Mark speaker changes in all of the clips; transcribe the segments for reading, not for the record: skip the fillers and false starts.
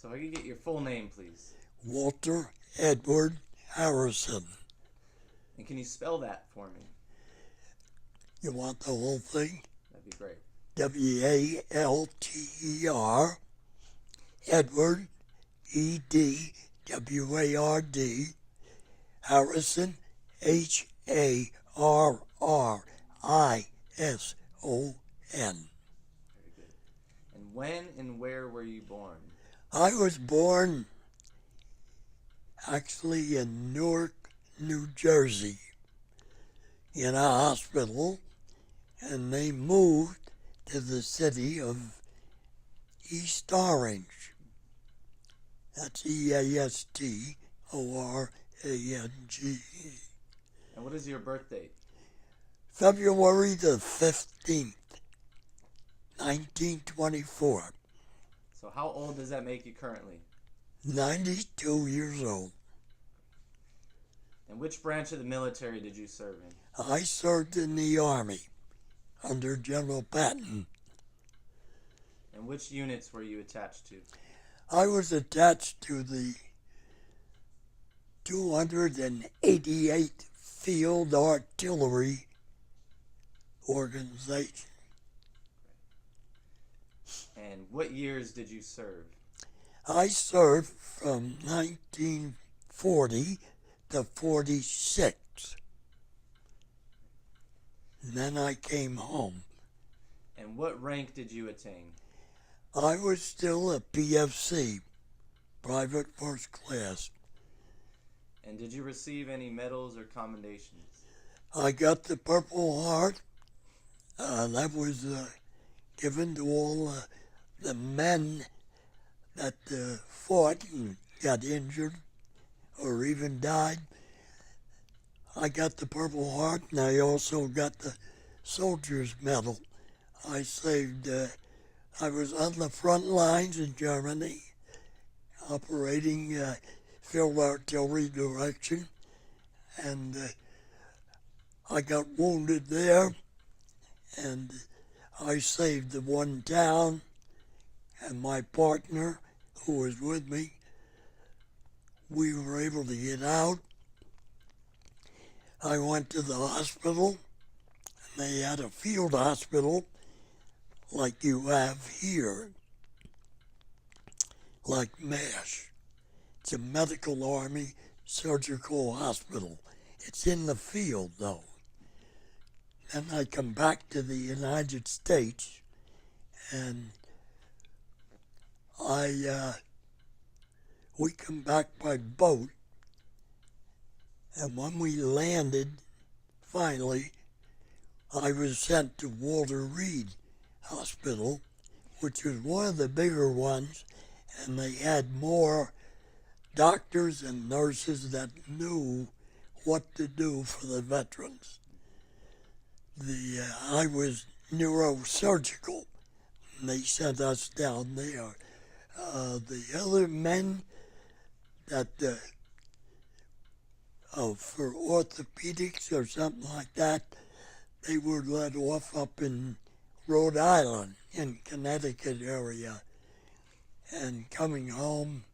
Speaker 1: So if I could get your full name, please.
Speaker 2: Walter Edward Harrison.
Speaker 1: And can you spell that for me?
Speaker 2: You want the whole thing?
Speaker 1: That'd be great.
Speaker 2: Walter, Edward, Edward, Harrison, Harrison.
Speaker 1: Very good. And when and where were you born?
Speaker 2: I was born actually in Newark, New Jersey, in a hospital, and they moved to the city of East Orange. That's Eastorang.
Speaker 1: And what is your birth date?
Speaker 2: February the 15th, 1924.
Speaker 1: So how old does that make you currently?
Speaker 2: 92 years old.
Speaker 1: And which branch of the military did you serve in?
Speaker 2: I served in the Army under General Patton.
Speaker 1: And which units were you attached to?
Speaker 2: I was attached to the 288th Field Artillery Organization.
Speaker 1: And what years did you serve?
Speaker 2: I served from 1940 to 46. And then I came home.
Speaker 1: And what rank did you attain?
Speaker 2: I was still a PFC, Private First Class.
Speaker 1: And did you receive any medals or commendations?
Speaker 2: I got the Purple Heart. That was given to all the men that fought and got injured or even died. I got the Purple Heart, and I also got the Soldier's Medal. I saved, I was on the front lines in Germany, operating field artillery direction, and I got wounded there, and I saved the one town, and my partner, who was with me, we were able to get out. I went to the hospital, and they had a field hospital like you have here, like MASH. It's a medical army surgical hospital. It's in the field, though. Then I come back to the United States, and we come back by boat, and when we landed, finally, I was sent to Walter Reed Hospital, which was one of the bigger ones, and they had more doctors and nurses that knew what to do for the veterans. I was neurosurgical, and they sent us down there. The other men that for orthopedics or something like that, they were let off up in Rhode Island, in Connecticut area. And coming home,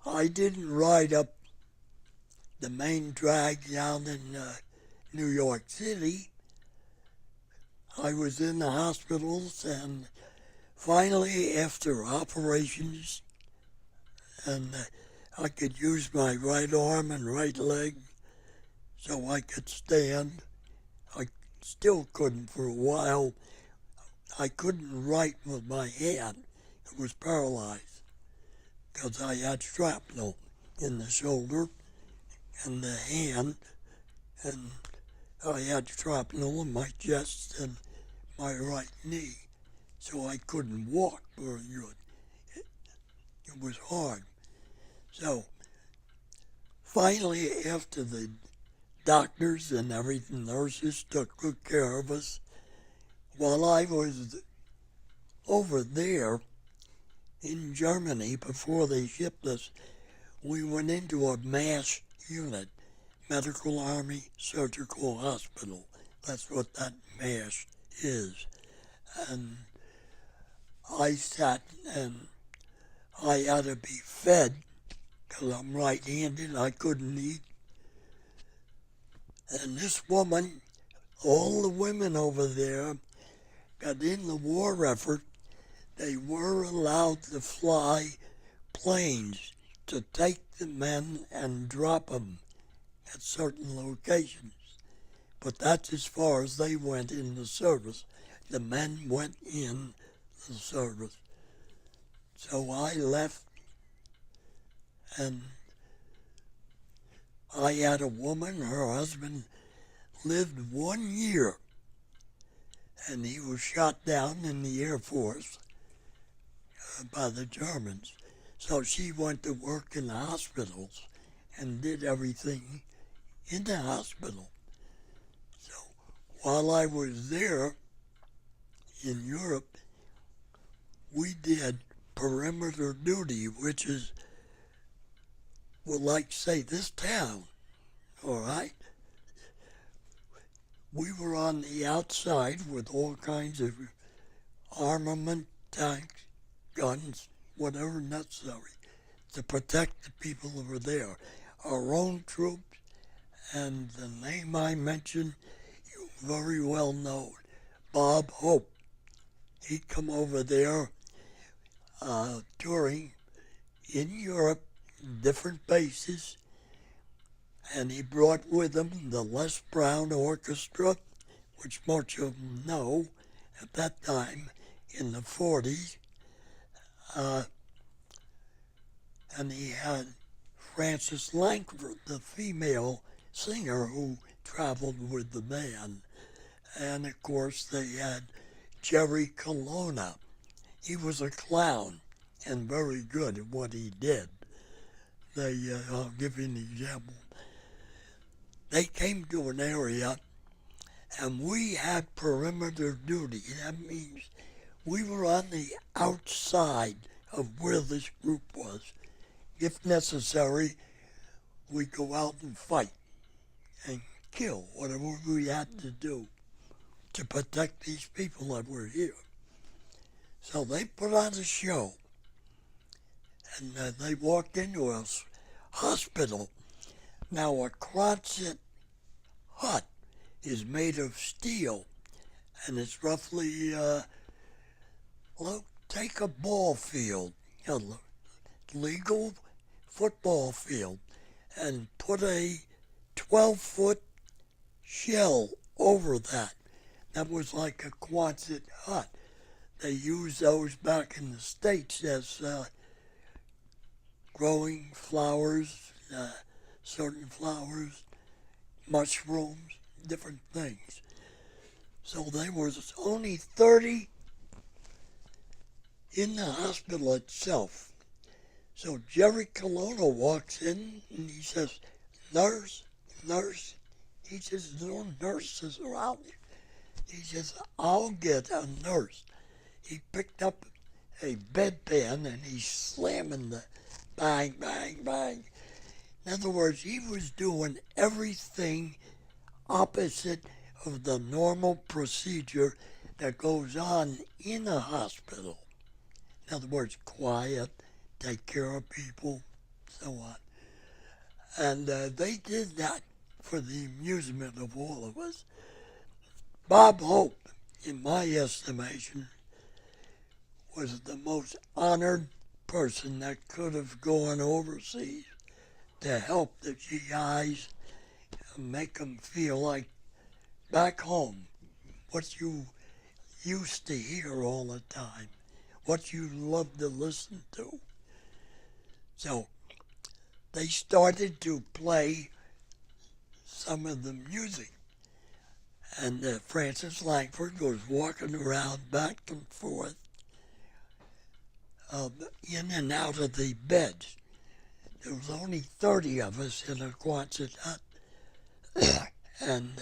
Speaker 2: I didn't ride up the main drag down in New York City. I was in the hospitals, and finally, after operations, and I could use my right arm and right leg so I could stand. I still couldn't for a while. I couldn't write with my hand. It was paralyzed because I had shrapnel in the shoulder and the hand, and I had shrapnel in my chest and my right knee, so I couldn't walk very good. It was hard. So finally, after the doctors and everything, nurses took good care of us, while I was over there in Germany, before they shipped us, we went into a MASH unit, Medical Army Surgical Hospital. That's what that MASH is. And I sat and I had to be fed because I'm right-handed. I couldn't eat. And this woman, all the women over there got in the war effort. They were allowed to fly planes to take the men and drop them at certain locations. But that's as far as they went in the service. The men went in the service. So I left, and I had a woman, her husband lived 1 year, and he was shot down in the Air Force by the Germans. So she went to work in the hospitals and did everything in the hospital. So while I was there in Europe, we did perimeter duty, which is, well, like say this town, all right? We were on the outside with all kinds of armament, tanks, guns, whatever necessary to protect the people that were there. Our own troops, and the name I mentioned, you very well know, Bob Hope. He'd come over there touring in Europe, different bases, and he brought with him the Les Brown Orchestra, which most of them know at that time in the 40s. And he had Frances Langford, the female singer who traveled with the band. And of course they had Jerry Colonna. He was a clown and very good at what he did. I'll give you an example. They came to an area and we had perimeter duty. That means we were on the outside of where this group was. If necessary, we'd go out and fight and kill whatever we had to do to protect these people that were here. So they put on a show, and they walked into a hospital. Now a Quonset hut is made of steel, and it's roughly, take a ball field, a legal football field, and put a 12-foot shell over that. That was like a Quonset hut. They used those back in the States as growing flowers, certain flowers, mushrooms, different things. So there was only 30 in the hospital itself. So Jerry Colonna walks in and he says, "Nurse, nurse." He says, "No nurses around here." He says, "I'll get a nurse." He picked up a bedpan and he's slamming the bang, bang, bang. In other words, he was doing everything opposite of the normal procedure that goes on in a hospital. In other words, quiet, take care of people, so on. And they did that for the amusement of all of us. Bob Hope, in my estimation, was the most honored person that could have gone overseas to help the GIs and make them feel like back home, what you used to hear all the time, what you loved to listen to. So they started to play some of the music. And Frances Langford was walking around back and forth, in and out of the beds. There was only 30 of us in a Quonset hut. And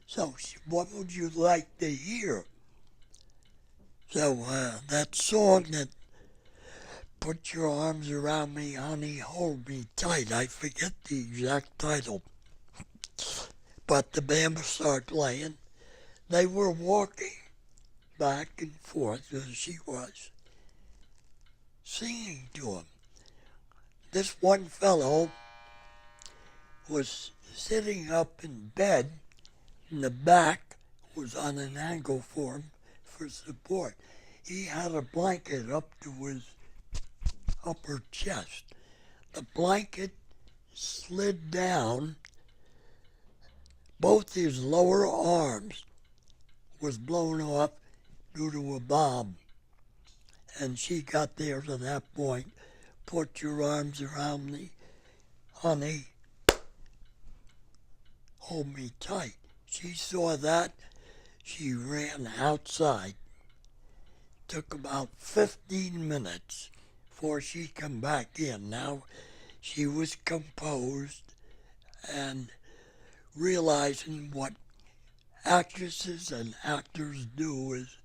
Speaker 2: so what would you like to hear? So that song that "Put Your Arms Around Me, Honey, Hold Me Tight," I forget the exact title. But the band started playing. They were walking back and forth as she was. singing to him. This one fellow was sitting up in bed, and the back was on an angle for him for support. He had a blanket up to his upper chest. The blanket slid down. Both his lower arms was blown off due to a bomb. And she got there to that point. Put your arms around me, honey. Hold me tight. She saw that. She ran outside. Took about 15 minutes before she come back in. Now she was composed and realizing what actresses and actors do is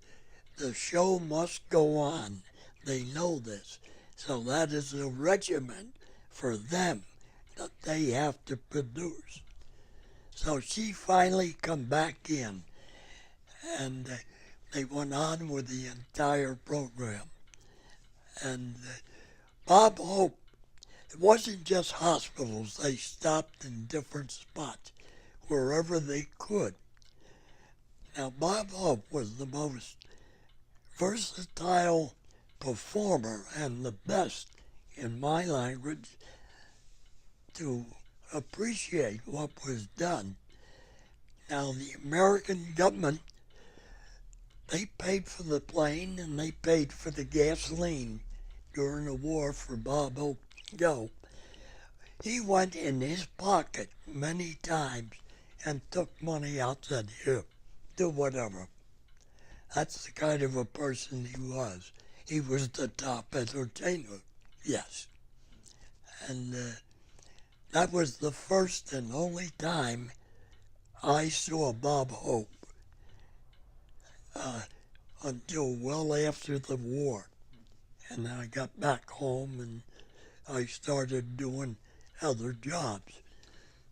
Speaker 2: the show must go on. They know this. So that is a regimen for them that they have to produce. So she finally come back in, and they went on with the entire program. And Bob Hope, it wasn't just hospitals. They stopped in different spots, wherever they could. Now, Bob Hope was the most versatile performer and the best, in my language, to appreciate what was done. Now, the American government, they paid for the plane and they paid for the gasoline during the war for Bob Hope to go. He went in his pocket many times and took money out, said, here, do whatever. That's the kind of a person he was. He was the top entertainer, yes. And that was the first and only time I saw Bob Hope until well after the war. And I got back home and I started doing other jobs.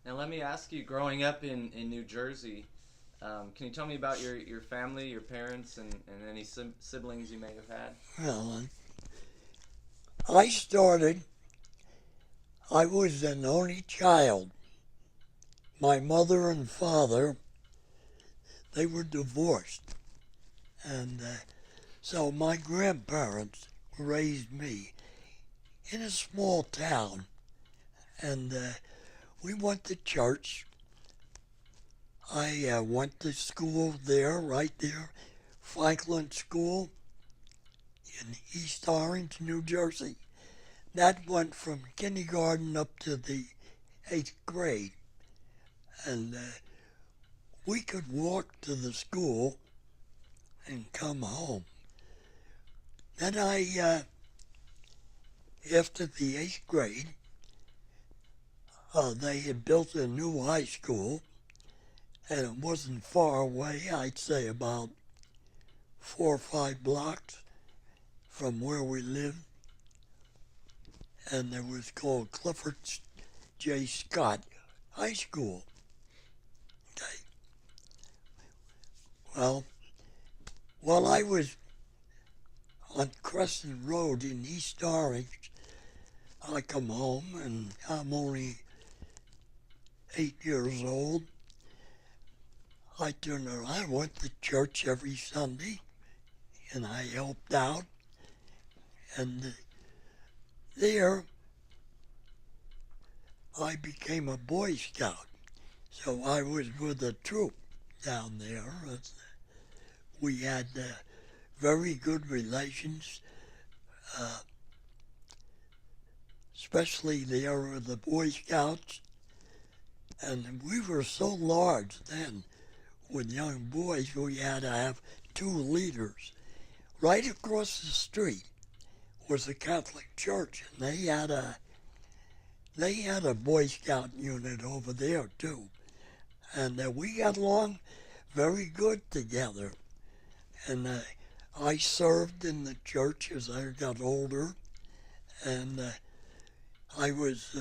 Speaker 1: Now let me ask you, growing up in New Jersey, can you tell me about your family, your parents, and any siblings you may have had?
Speaker 2: Well, I was an only child. My mother and father, they were divorced. And so my grandparents raised me in a small town. And we went to church. I went to school there, right there, Franklin School in East Orange, New Jersey. That went from kindergarten up to the 8th grade. And we could walk to the school and come home. Then after the 8th grade, they had built a new high school, and it wasn't far away. I'd say about 4 or 5 blocks from where we lived. And it was called Clifford J. Scott High School. Okay. Well, while I was on Crescent Road in East Orange, I come home and I'm only 8 years old. I turned around. I went to church every Sunday and I helped out. And there I became a Boy Scout. So I was with a troop down there. We had very good relations, especially there with the Boy Scouts. And we were so large then with young boys, we had to have 2 leaders. Right across the street was a Catholic church, and they had a Boy Scout unit over there too. And we got along very good together. And I served in the church as I got older, and I was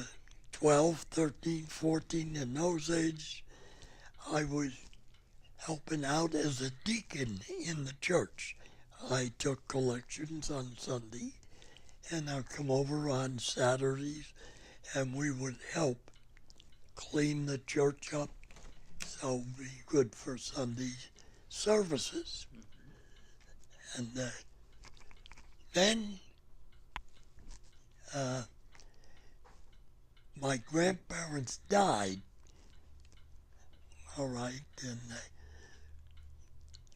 Speaker 2: 12, 13, 14 in those ages. I was helping out as a deacon in the church. I took collections on Sunday, and I'd come over on Saturdays, and we would help clean the church up, so it'd be good for Sunday services. And then my grandparents died, all right, and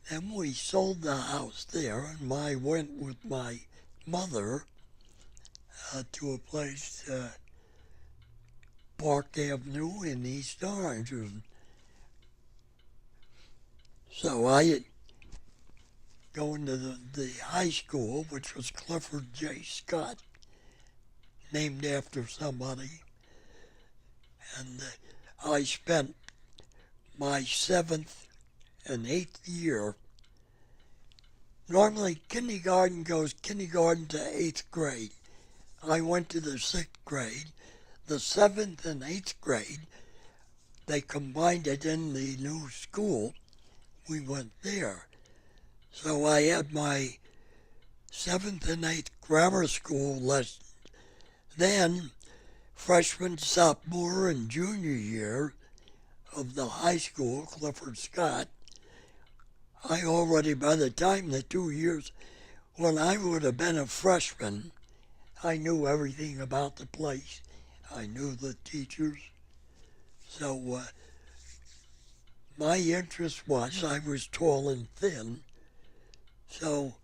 Speaker 2: then we sold the house there, and I went with my mother to a place, Park Avenue in East Orange. So I had going to the high school, which was Clifford J. Scott, named after somebody. And I spent my 7th and 8th year. Normally, kindergarten goes kindergarten to 8th grade. I went to the 6th grade. The 7th and 8th grade, they combined it in the new school. We went there. So I had my 7th and 8th grammar school lessons. Then, freshman, sophomore, and junior year of the high school, Clifford Scott, I already, by the time the 2 years, when I would have been a freshman, I knew everything about the place. I knew the teachers. So my interest was, I was tall and thin, so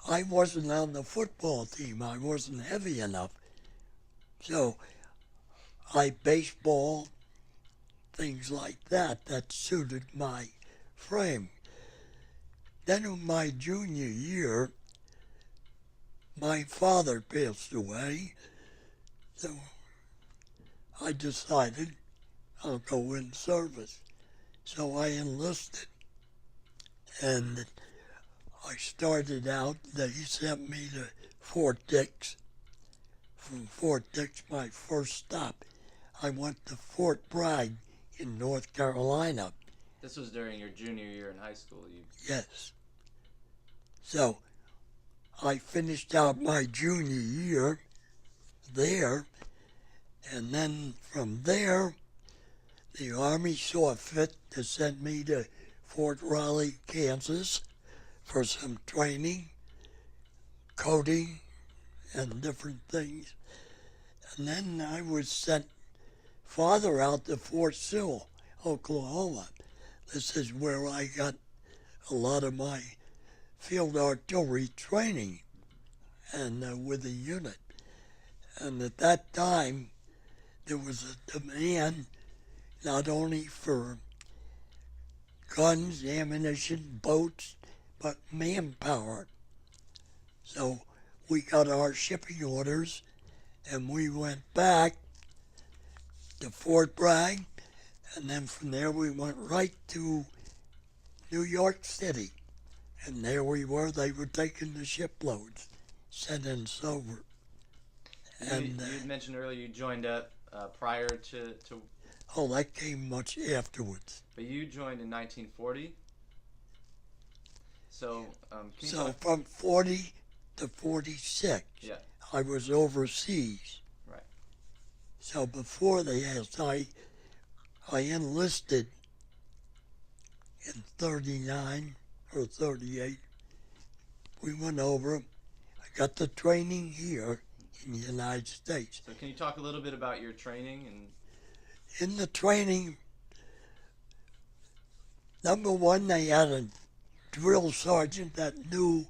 Speaker 2: I wasn't on the football team. I wasn't heavy enough. So I baseball, things like that suited my frame. Then in my junior year, my father passed away, so I decided I'll go in service. So I enlisted, and I started out, they sent me to Fort Dix. From Fort Dix, my first stop, I went to Fort Bragg in North Carolina.
Speaker 1: This was during your junior year in high school.
Speaker 2: Yes. So I finished out my junior year there, and then from there, the Army saw fit to send me to Fort Riley, Kansas for some training, coding, and different things. And then I was sent farther out to Fort Sill, Oklahoma. This is where I got a lot of my field artillery training and with a unit. And at that time, there was a demand not only for guns, ammunition, boats, but manpower. So we got our shipping orders, and we went back to Fort Bragg, and then from there we went right to New York City. And there we were. They were taking the shiploads, sending us over.
Speaker 1: And you had mentioned earlier you joined up prior to...
Speaker 2: Oh, that came much afterwards.
Speaker 1: But you joined in 1940? So,
Speaker 2: from 40 to 46,
Speaker 1: yeah,
Speaker 2: I was overseas.
Speaker 1: Right.
Speaker 2: So before I enlisted in 39 or 38. We went over. I got the training here in the United States.
Speaker 1: So can you talk a little bit about your training? And
Speaker 2: in the training, number one, they had a drill sergeant that knew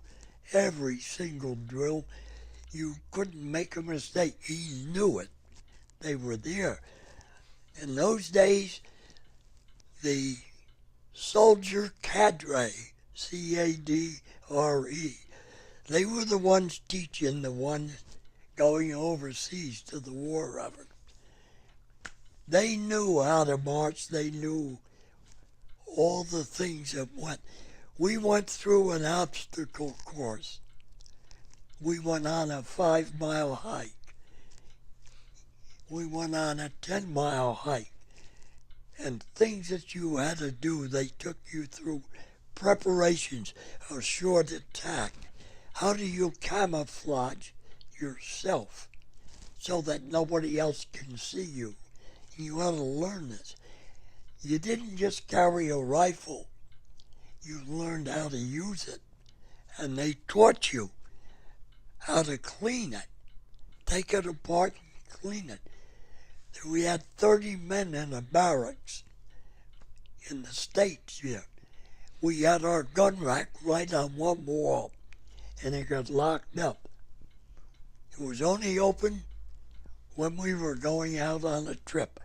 Speaker 2: every single drill. You couldn't make a mistake. He knew it. They were there. In those days, the soldier cadre, C-A-D-R-E, they were the ones teaching the ones going overseas to the war effort. They knew how to march. They knew all the things that went. We went through an obstacle course. We went on a 5-mile hike. We went on a 10-mile hike. And things that you had to do, they took you through preparations, a short attack, how do you camouflage yourself so that nobody else can see you? You ought to learn this. You didn't just carry a rifle. You learned how to use it. And they taught you how to clean it. Take it apart and clean it. We had 30 men in a barracks in the States here. We had our gun rack right on one wall, and it got locked up. It was only open when we were going out on a trip.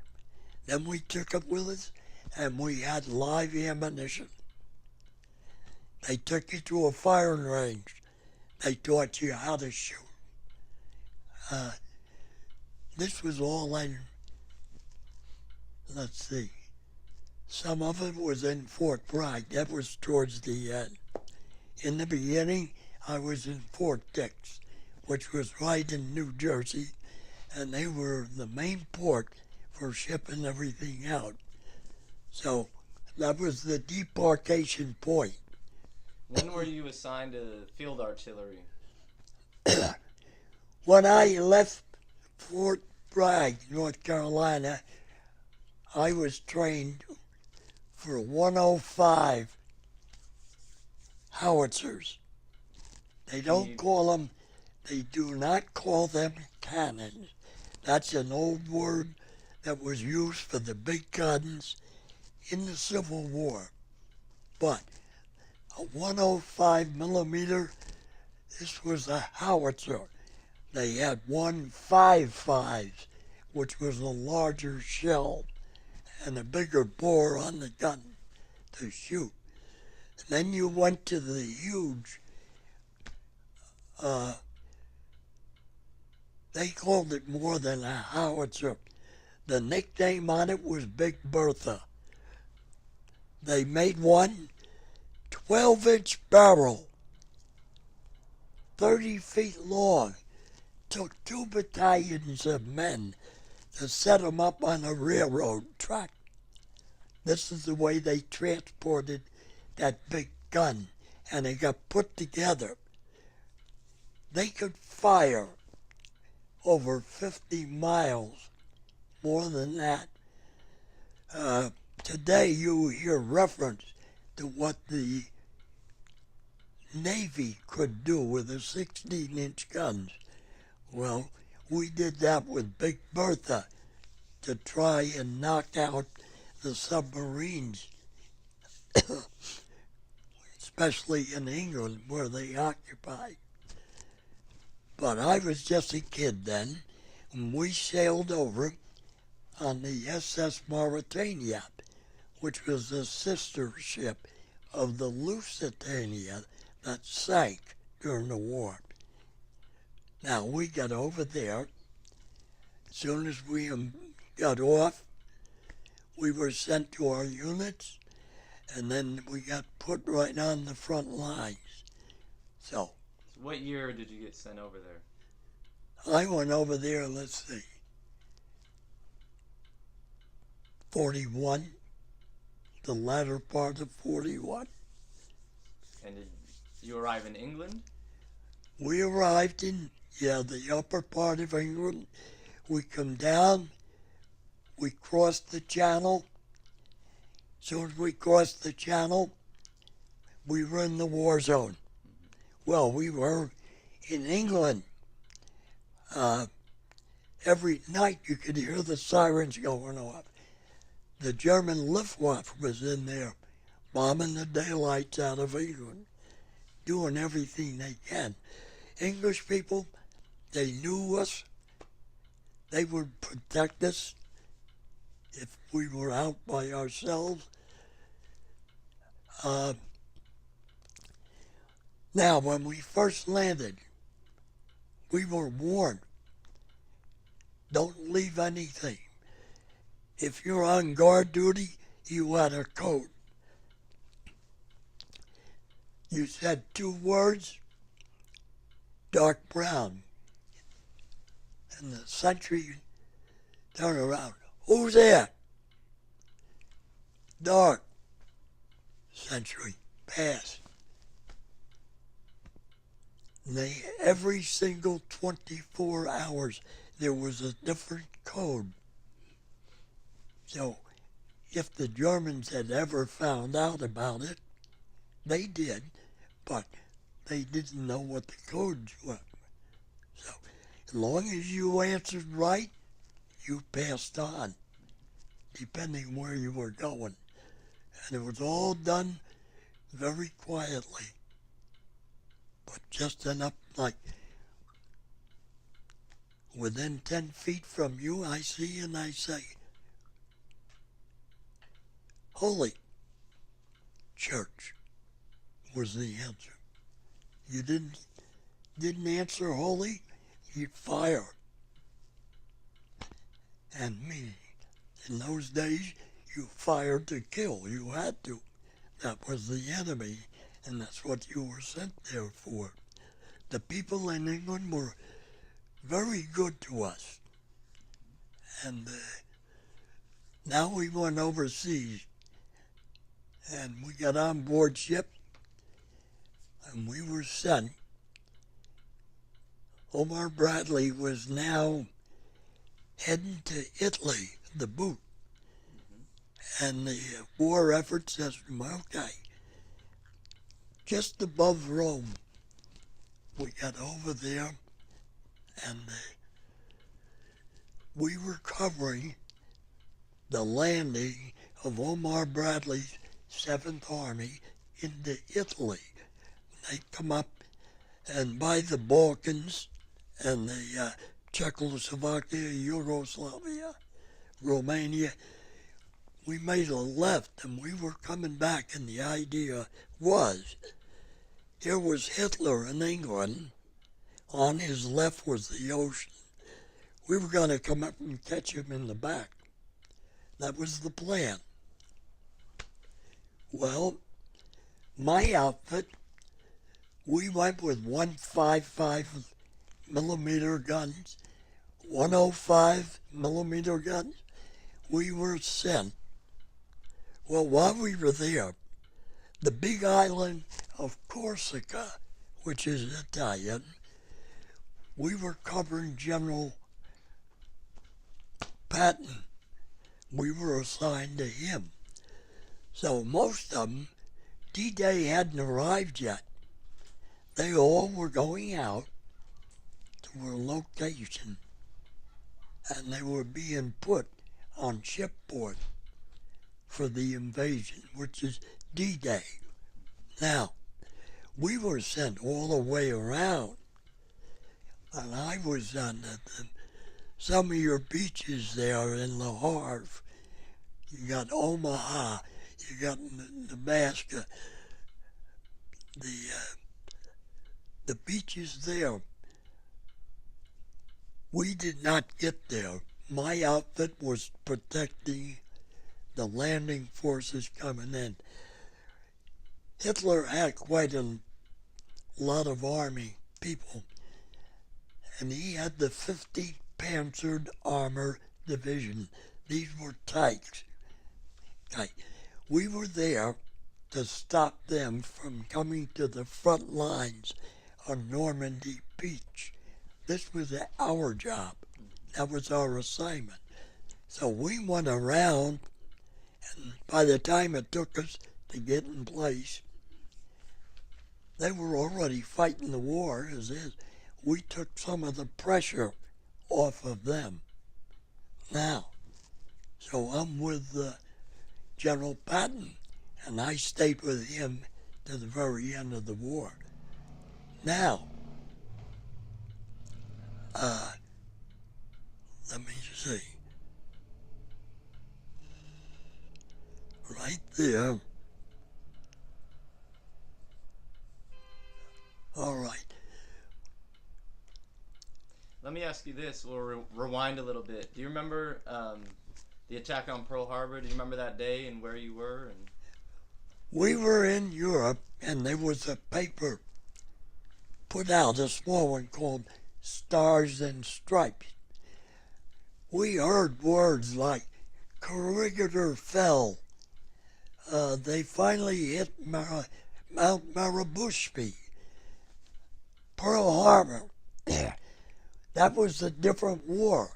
Speaker 2: Then we took it with us, and we had live ammunition. They took you to a firing range. They taught you how to shoot. This was all in, let's see, some of it was in Fort Bragg. That was towards the end. In the beginning, I was in Fort Dix, which was right in New Jersey, and they were the main port for shipping everything out. So that was the debarkation point.
Speaker 1: When were you assigned to field artillery?
Speaker 2: When I left Fort Bragg, North Carolina, I was trained for 105 howitzers. They don't call them, they do not call them cannons. That's an old word that was used for the big guns in the Civil War. But a 105 millimeter, this was a howitzer. They had 155s, which was a larger shell and a bigger bore on the gun to shoot. And then you went to the huge, they called it more than a howitzer. The nickname on it was Big Bertha. They made one 12-inch barrel, 30 feet long. Took 2 battalions of men to set them up on a railroad track. This is the way they transported that big gun, and it got put together. They could fire over 50 miles, more than that. Today you hear reference to what the Navy could do with the 16-inch guns. Well, we did that with Big Bertha to try and knock out the submarines, especially in England where they occupied. But I was just a kid then, and we sailed over on the SS Mauretania, which was the sister ship of the Lusitania that sank during the war. Now, we got over there. As soon as we got off, we were sent to our units, and then we got put right on the front lines. So
Speaker 1: what year did you get sent over there?
Speaker 2: I went over there, let's see, 41, the latter part of 41.
Speaker 1: And did you arrive in England?
Speaker 2: We arrived in, the upper part of England. We come down, we crossed the channel. As soon as we crossed the channel, we were in the war zone. Well, we were in England. Every night you could hear the sirens going off. The German Luftwaffe was in there, bombing the daylights out of England, doing everything they can. English people, they knew us. They would protect us if we were out by ourselves. Now, when we first landed, we were warned, don't leave anything. If you're on guard duty, you had a coat. You said 2 words, dark brown. And the sentry turned around. Who's there? Dark. Sentry. Pass. Every single 24 hours, there was a different code. So, if the Germans had ever found out about it, they did, but they didn't know what the codes were. So, as long as you answered right, you passed on, depending where you were going. And it was all done very quietly. But just enough, like, within 10 feet from you, I see and I say, Holy Church was the answer. You didn't answer holy, you'd fire. And me, in those days, you fired to kill. You had to. That was the enemy, and that's what you were sent there for. The people in England were very good to us. And now we went overseas, and we got on board ship, and we were sent. Omar Bradley was now heading to Italy, the boot. And the war effort says, okay, just above Rome, we got over there, and we were covering the landing of Omar Bradley's 7th Army into Italy. They come up, and by the Balkans and the Czechoslovakia, Yugoslavia, Romania, we made a left, and we were coming back, and the idea was, here was Hitler in England, on his left was the ocean. We were going to come up and catch him in the back. That was the plan. Well, my outfit, we went with 155 millimeter guns, 105 millimeter guns. We were sent. Well, while we were there, the big island of Corsica, which is Italian, we were covering General Patton. We were assigned to him. So most of them, D-Day hadn't arrived yet. They all were going out to a location, and they were being put on shipboard for the invasion, which is D-Day. Now, we were sent all the way around, and I was on some of your beaches there in Le Havre. You got Omaha, you got Nebraska, the beaches there. We did not get there. My outfit was protecting the landing forces coming in. Hitler had quite a lot of army people, and he had the 50th Panzered Armor Division. These were tanks. We were there to stop them from coming to the front lines on Normandy Beach. This was our job. That was our assignment. So we went around, and by the time it took us to get in place, they were already fighting the war as is. We took some of the pressure off of them. Now, so I'm with General Patton, and I stayed with him to the very end of the war. Now, let me see. Right there. All right.
Speaker 1: Let me ask you this. We'll rewind a little bit. Do you remember the attack on Pearl Harbor? Do you remember that day and where you were? And
Speaker 2: We were in Europe, and there was a paper put out, a small one called Stars and Stripes. We heard words like Corregidor fell. They finally hit Mount Maribushpi. Pearl Harbor, that was a different war.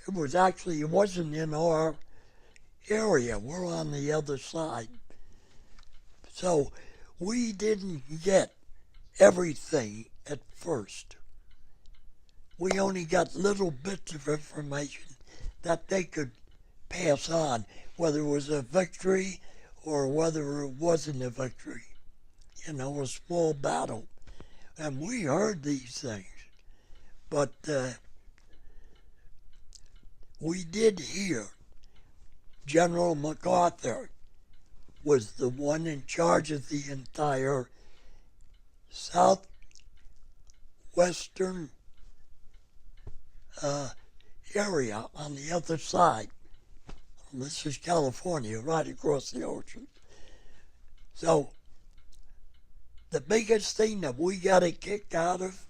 Speaker 2: It wasn't in our area. We're on the other side. So we didn't get everything at first. We only got little bits of information that they could pass on, whether it was a victory or whether it wasn't a victory. A small battle. And we heard these things. But we did hear General MacArthur was the one in charge of the entire southwestern area on the other side. This is California, right across the ocean. So the biggest thing that we got a kick out of,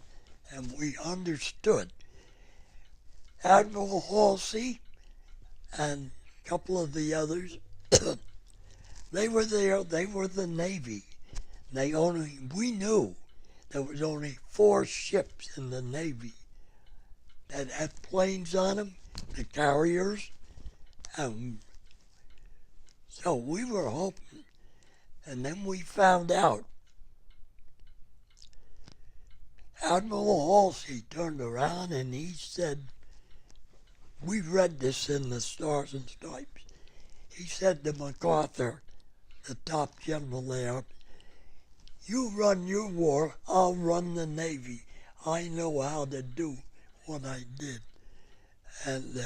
Speaker 2: and we understood, Admiral Halsey and a couple of the others, they were there, they were the Navy. We knew there was only 4 ships in the Navy that had planes on them, the carriers, and so we were hoping. And then we found out Admiral Halsey turned around and he said, we read this in the Stars and Stripes. He said to MacArthur, the top general there, you run your war, I'll run the Navy. I know how to do what I did. And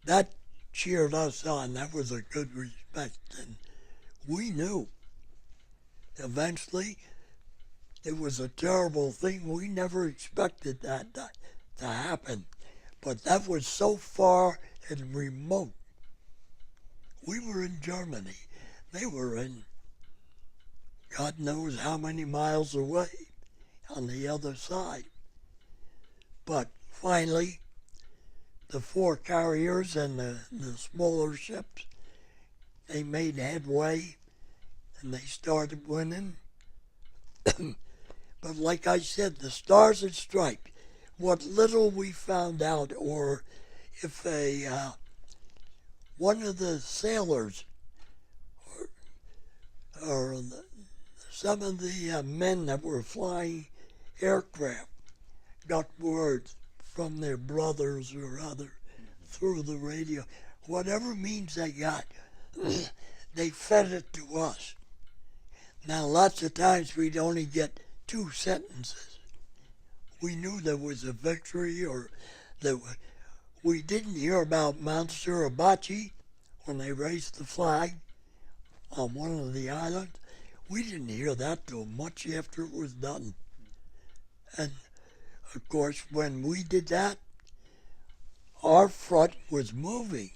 Speaker 2: that cheered us on. That was a good respect. And we knew. Eventually, it was a terrible thing. We never expected that to happen. But that was so far and remote. We were in Germany. They were in God knows how many miles away on the other side. But finally, the 4 carriers and the smaller ships, they made headway and they started winning. But like I said, the Stars and Stripes, what little we found out, or if one of the sailors or some of the men that were flying aircraft got word from their brothers or other through the radio, whatever means they got, they fed it to us. Now, lots of times we'd only get 2 sentences. We knew there was a victory, or that we didn't hear about Mount Suribachi when they raised the flag on one of the islands. We didn't hear that till much after it was done. And of course, when we did that, our front was moving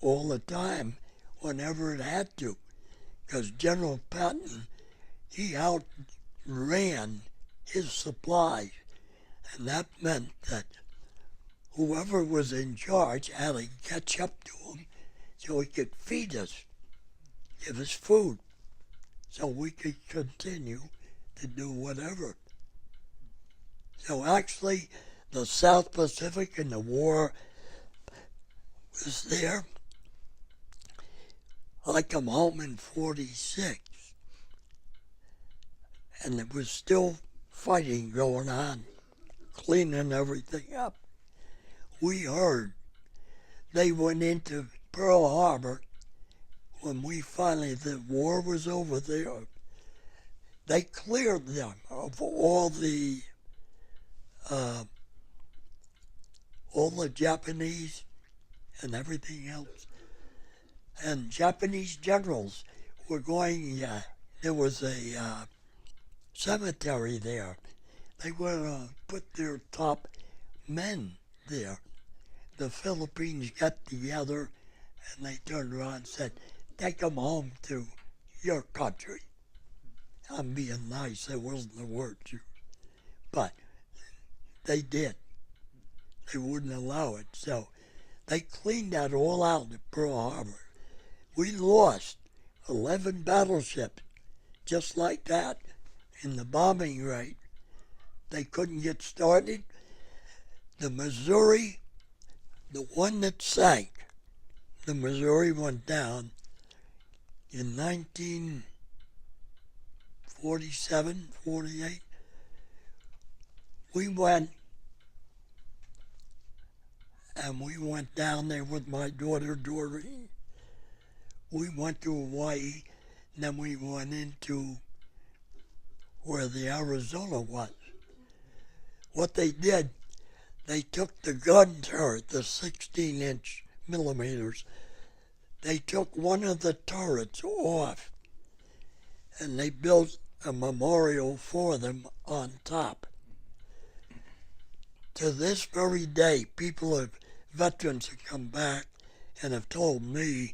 Speaker 2: all the time whenever it had to, because General Patton, he outran his supplies, and that meant that whoever was in charge had to catch up to him so he could feed us, give us food, so we could continue to do whatever. So actually, the South Pacific and the war was there. I come home in 46, and there was still fighting going on, cleaning everything up. We heard they went into Pearl Harbor when the war was over there. They cleared them of all the Japanese and everything else. And Japanese generals were going, there was a cemetery there. They were going to put their top men there. The Philippines got together and they turned around and said, take them home to your country. I'm being nice, that wasn't the word, but they did. They wouldn't allow it. So they cleaned that all out at Pearl Harbor. We lost 11 battleships just like that in the bombing rate. they couldn't get started. The Missouri, the one that sank, the Missouri went down in 1947, 48. We went down there with my daughter Doreen. We went to Hawaii, and then we went into where the Arizona was. What they did, they took the gun turret, the 16-inch millimeters. They took one of the turrets off, and they built a memorial for them on top. To this very day, veterans have come back and have told me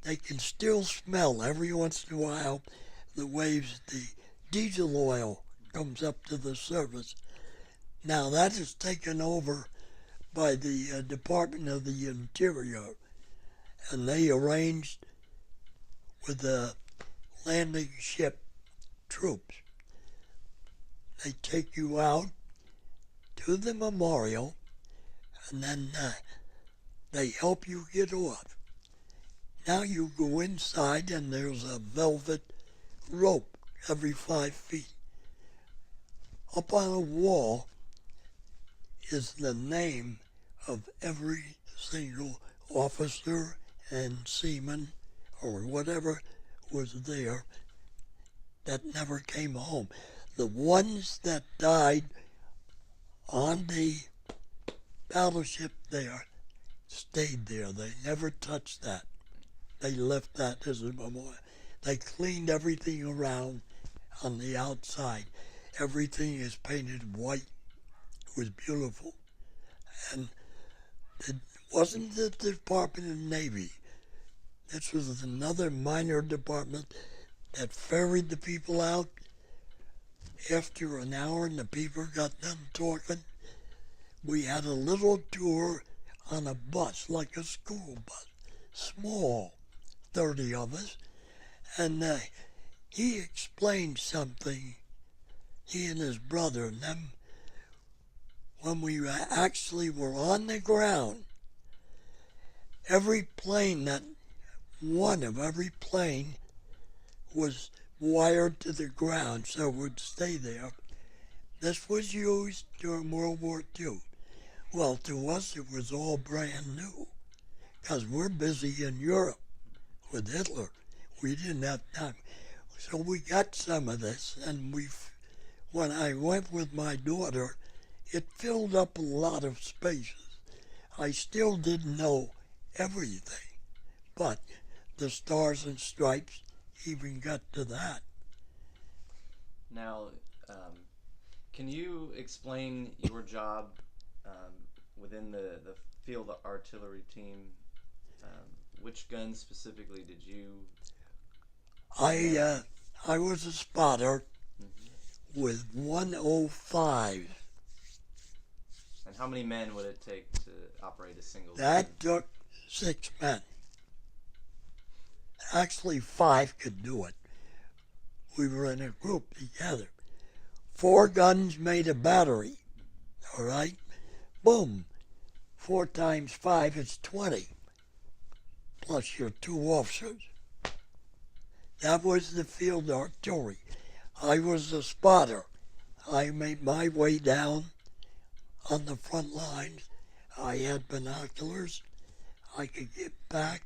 Speaker 2: they can still smell every once in a while the waves, the diesel oil comes up to the surface. Now that is taken over by the Department of the Interior, and they arranged with the landing ship troops. They take you out to the memorial, and then they help you get off. Now you go inside, and there's a velvet rope every 5 feet. Up on a wall is the name of every single officer and seaman or whatever was there that never came home. The ones that died on the battleship there stayed there. They never touched that. They left that as a memorial. They cleaned everything around on the outside. Everything is painted white. It was beautiful. And it wasn't the Department of Navy. This was another minor department that ferried the people out. After an hour and the people got done talking, we had a little tour on a bus, like a school bus, small, 30 of us, and he explained something, he and his brother, and them, when we actually were on the ground, every plane, one of every plane was wired to the ground so it would stay there. This was used during World War II. Well, to us it was all brand new, because we're busy in Europe with Hitler. We didn't have time. So we got some of this, and when I went with my daughter, it filled up a lot of spaces. I still didn't know everything, but the Stars and Stripes even got to that.
Speaker 1: Now, can you explain your job within the field artillery team? Which guns specifically did you?
Speaker 2: I was a spotter with 105.
Speaker 1: And how many men would it take to operate a single gun?
Speaker 2: That took 6 men. Actually, 5 could do it. We were in a group together. 4 guns made a battery. All right? Boom. 4 times 5 is 20. Plus your 2 officers. That was the field artillery. I was a spotter. I made my way down on the front lines. I had binoculars. I could get back.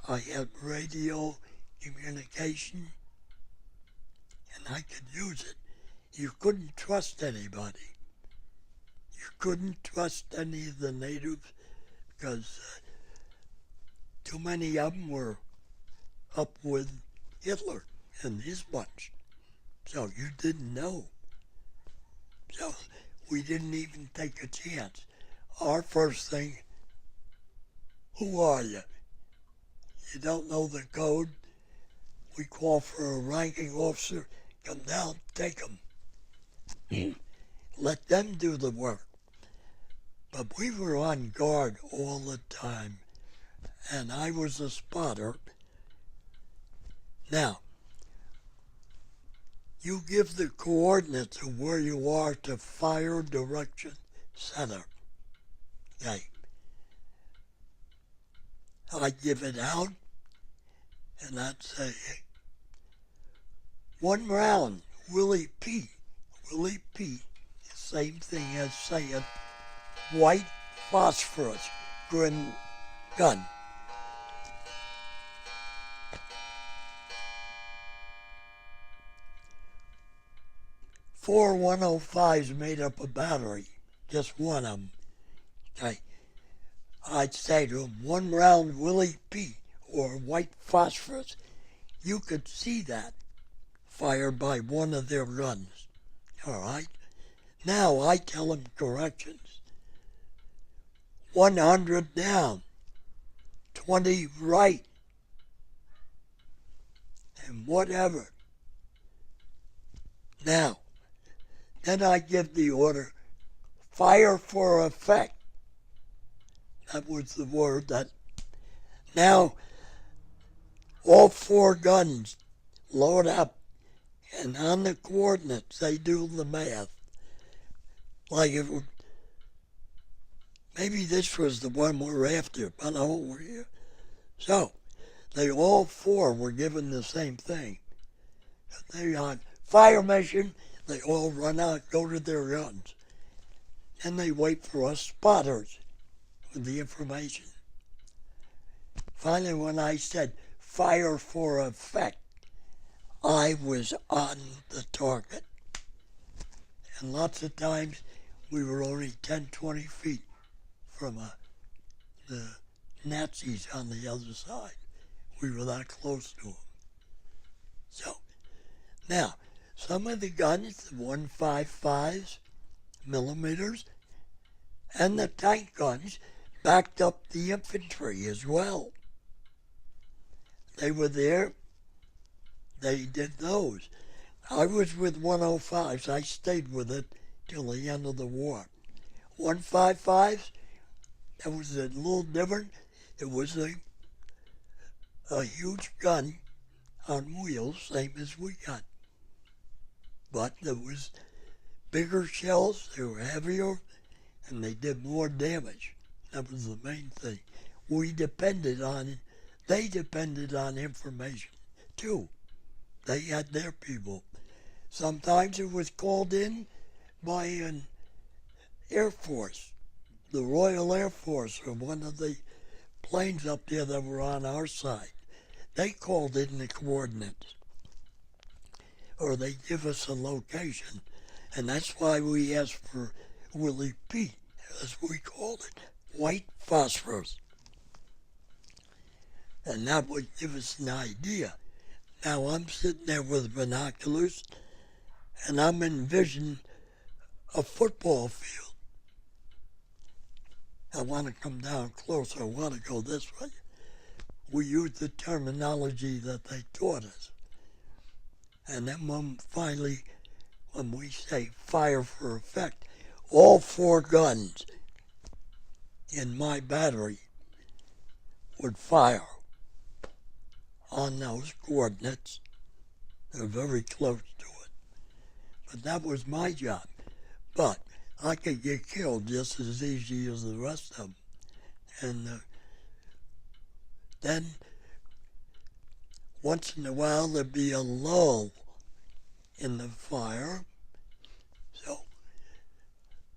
Speaker 2: I had radio communication, and I could use it. You couldn't trust anybody. You couldn't trust any of the natives because too many of them were up with Hitler and his bunch. So you didn't know. So we didn't even take a chance. Our first thing, who are you? You don't know the code? We call for a ranking officer, come down, take them. Let them do the work. But we were on guard all the time, and I was a spotter. Now, You give the coordinates of where you are to Fire Direction Center. Okay. I give it out, and I'd say, 1 round, Willie P. Willie P. Same thing as saying white phosphorus gun. 4 105s made up a battery, just one of them. Okay. I'd say to him, 1 round Willie P. or white phosphorus. You could see that fired by one of their guns. All right. Now I tell them corrections. 100 down, 20 right, and whatever. Now, then I give the order, fire for effect. That was the word that. Now, all 4 guns load up, and on the coordinates, they do the math. Like if maybe this was the one we're after, but over here. So, they all 4 were given the same thing. They on fire mission, they all run out, go to their guns. And they wait for us spotters with the information. Finally, when I said fire for effect, I was on the target. And lots of times, we were only 10, 20 feet from the Nazis on the other side. We were that close to them. So, now, some of the guns, the 155s, millimeters, and the tank guns backed up the infantry as well. They were there. They did those. I was with 105s. I stayed with it till the end of the war. 155s, that was a little different. It was a huge gun on wheels, same as we got. But there was bigger shells, they were heavier, and they did more damage. That was the main thing. They depended on information, too. They had their people. Sometimes it was called in by an Air Force, the Royal Air Force, or one of the planes up there that were on our side. They called in the coordinates, or they give us a location, and that's why we asked for Willie P, as we called it, white phosphorus. And that would give us an idea. Now I'm sitting there with binoculars, and I'm envisioning a football field. I want to come down closer. I want to go this way. We use the terminology that they taught us. And then when we say fire for effect, all 4 guns in my battery would fire on those coordinates. They're very close to it. But that was my job. But I could get killed just as easy as the rest of them. And then, once in a while, there'd be a lull in the fire. So,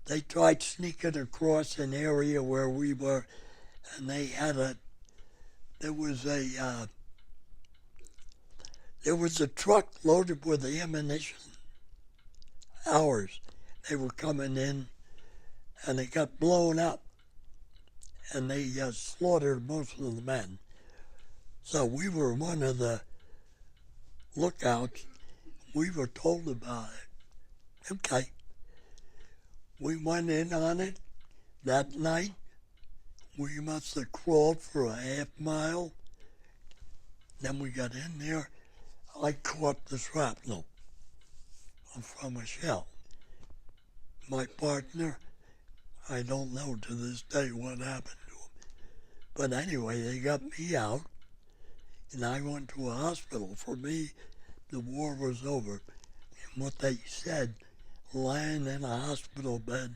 Speaker 2: they tried sneaking across an area where we were, and there was a truck loaded with ammunition. Ours. They were coming in, and it got blown up, and they slaughtered most of the men. So we were one of the lookouts. We were told about it. Okay. We went in on it that night. We must have crawled for a half mile. Then we got in there. I caught the shrapnel from a shell. My partner, I don't know to this day what happened to him. But anyway, they got me out, and I went to a hospital. For me, the war was over, And what they said, lying in a hospital bed,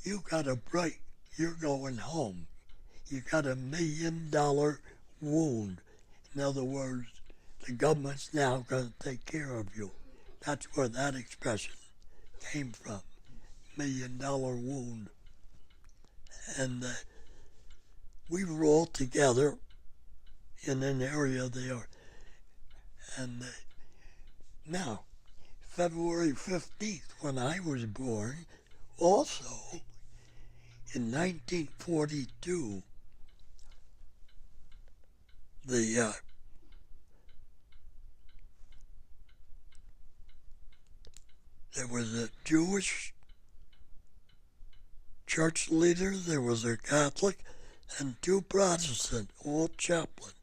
Speaker 2: you got a break, you're going home. You got $1 million wound. In other words, the government's now going to take care of you. That's where that expression came from, $1 million wound. And we were all together in an area there. And now, February 15th, when I was born, also in 1942, there was a Jewish church leader, there was a Catholic, and 2 Protestant, all chaplains.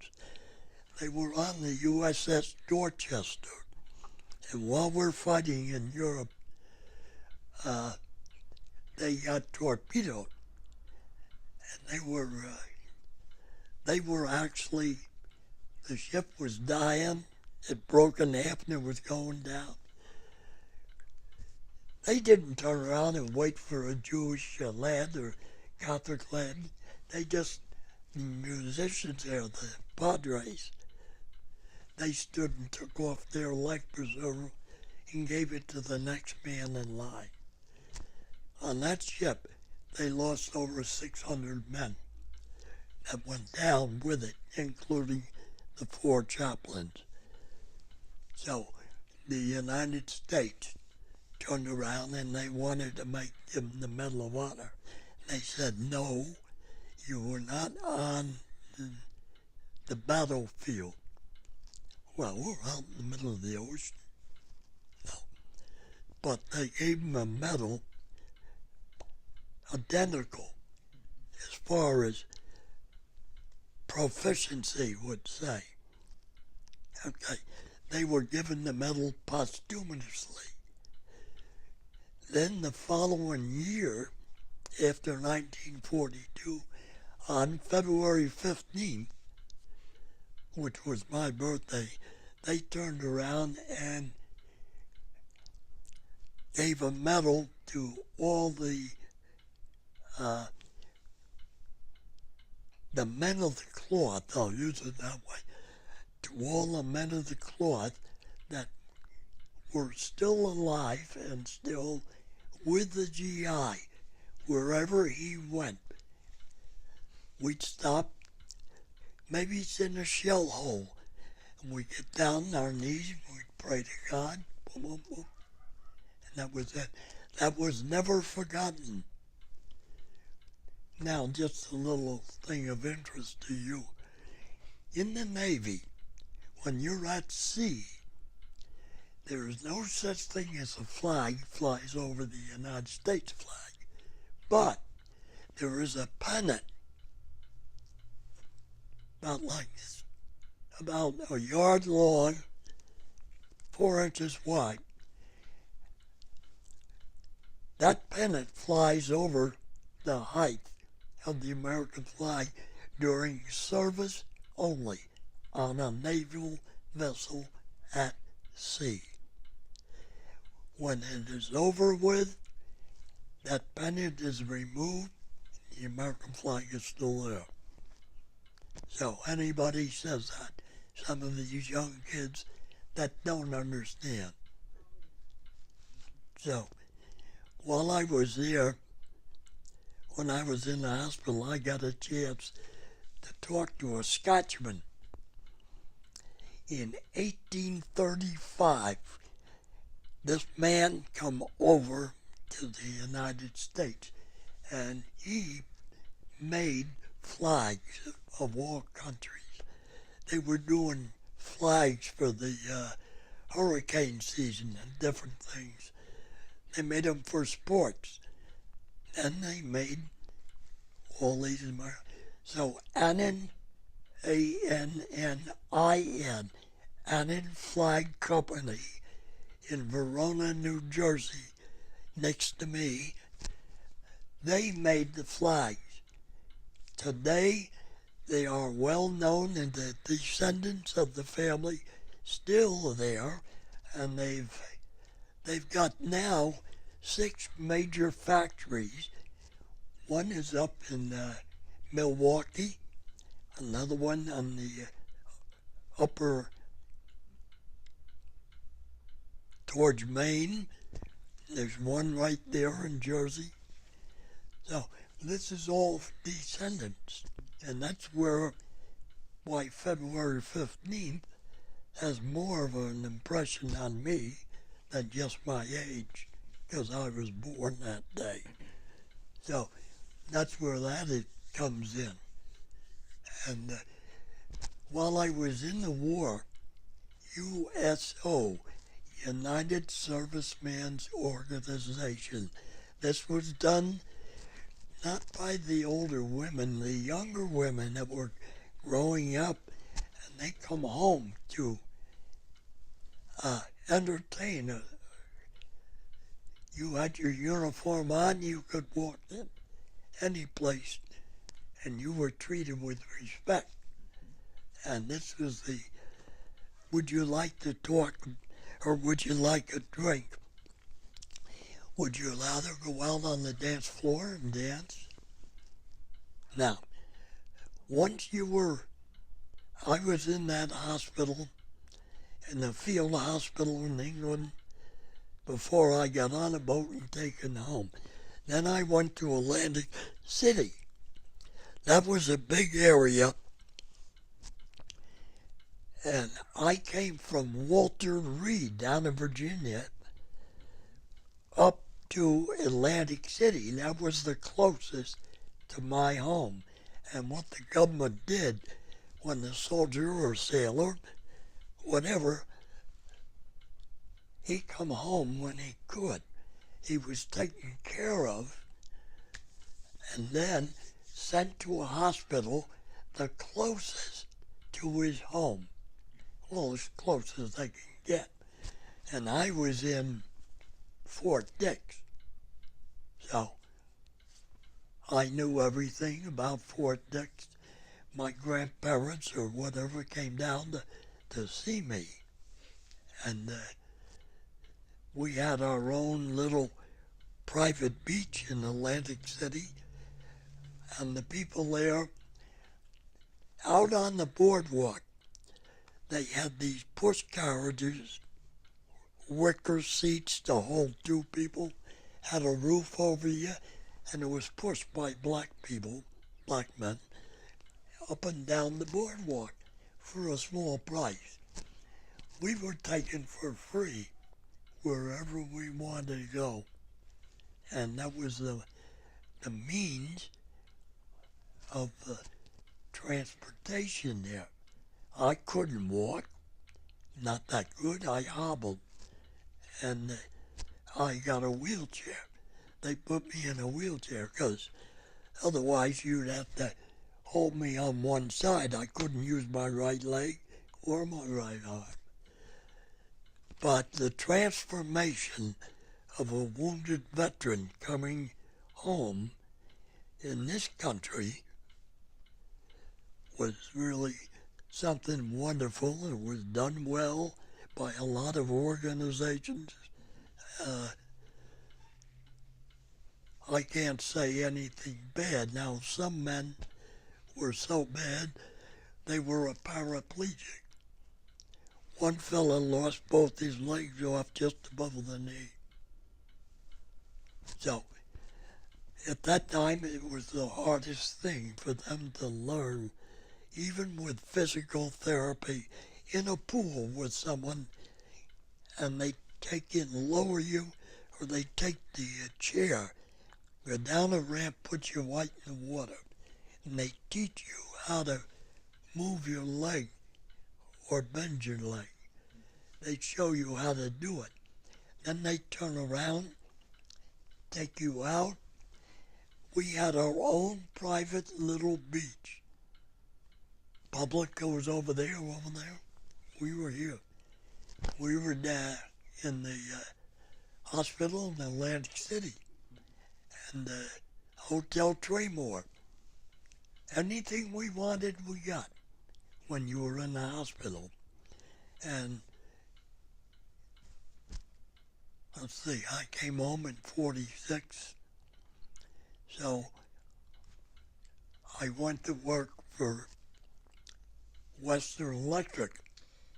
Speaker 2: They were on the USS Dorchester. And while we're fighting in Europe, they got torpedoed. And they were actually, the ship was dying, it broke in half and it was going down. They didn't turn around and wait for a Jewish lad or Catholic lad. They just, the musicians there, the padres, they stood and took off their life preserver and gave it to the next man in line. On that ship, they lost over 600 men that went down with it, including the 4 chaplains. So the United States turned around and they wanted to give them the Medal of Honor. They said, no, you were not on the battlefield. Well, we're out in the middle of the ocean. No. But they gave them a medal identical as far as proficiency would say. Okay, they were given the medal posthumously. Then the following year, after 1942, on February 15th, which was my birthday, they turned around and gave a medal to all the men of the cloth, I'll use it that way, to all the men of the cloth that were still alive and still with the GI wherever he went. We'd stop, maybe it's in a shell hole, and we'd get down on our knees, we'd pray to God, boom, boom, boom. And that was it. That was never forgotten. Now, just a little thing of interest to you. In the Navy, when you're at sea, there is no such thing as a flag flies over the United States flag. But there is a pennant about a yard long, 4 inches wide. That pennant flies over the height of the American flag during service only on a naval vessel at sea. When it is over with, that pennant is removed, the American flag is still there. So anybody says that, some of these young kids that don't understand. So while I was there, when I was in the hospital, I got a chance to talk to a Scotchman. In 1835, this man come over to the United States, and he made flags of all countries. They were doing flags for the hurricane season and different things. They made them for sports. And they made all these American. So Annin, A-N-N-I-N, Annin Flag Company in Verona, New Jersey, next to me, they made the flags. Today, they are well known, and the descendants of the family still there, and they've got now 6 major factories. One is up in Milwaukee, another one on the upper towards Maine. There's one right there in Jersey. So this is all descendants, and that's why February 15th has more of an impression on me than just my age, because I was born that day. So that's where comes in. And while I was in the war, USO, United Servicemen's Organization, this was done not by the older women, the younger women that were growing up, and they come home to entertain. You had your uniform on, you could walk in any place, and you were treated with respect. And this was would you like to talk, or would you like a drink? Would you allow them to go out on the dance floor and dance? Now, I was in that hospital, in the field hospital in England, before I got on a boat and taken home. Then I went to Atlantic City. That was a big area, and I came from Walter Reed down in Virginia up to Atlantic City. That was the closest to my home. And what the government did when the soldier or sailor, whatever, he come home when he could. He was taken care of and then sent to a hospital the closest to his home. Well, as close as they can get. And I was in Fort Dix. So I knew everything about Fort Dix. My grandparents or whatever came down to see me. And we had our own little private beach in Atlantic City. And the people there, out on the boardwalk, they had these push carriages, wicker seats to hold 2 people, had a roof over you, and it was pushed by black people, black men, up and down the boardwalk for a small price. We were taken for free wherever we wanted to go. And that was the means of transportation there. I couldn't walk, not that good. I hobbled, and I got a wheelchair. They put me in a wheelchair because otherwise you'd have to hold me on one side. I couldn't use my right leg or my right arm. But the transformation of a wounded veteran coming home in this country was really something wonderful. It was done well by a lot of organizations. I can't say anything bad. Now, some men were so bad, they were a paraplegic. One fella lost both his legs off just above the knee. So, at that time, it was the hardest thing for them to learn, even with physical therapy, in a pool with someone, and they take you and lower you, or they take the chair, go down a ramp, put you right in the water, and they teach you how to move your leg or bend your leg. They show you how to do it. Then they turn around, take you out. We had our own private little beach. Public goes over there. We were here. We were down in the hospital in Atlantic City and Hotel Traymore. Anything we wanted, we got when you were in the hospital. And let's see, I came home in 46. So I went to work for Western Electric.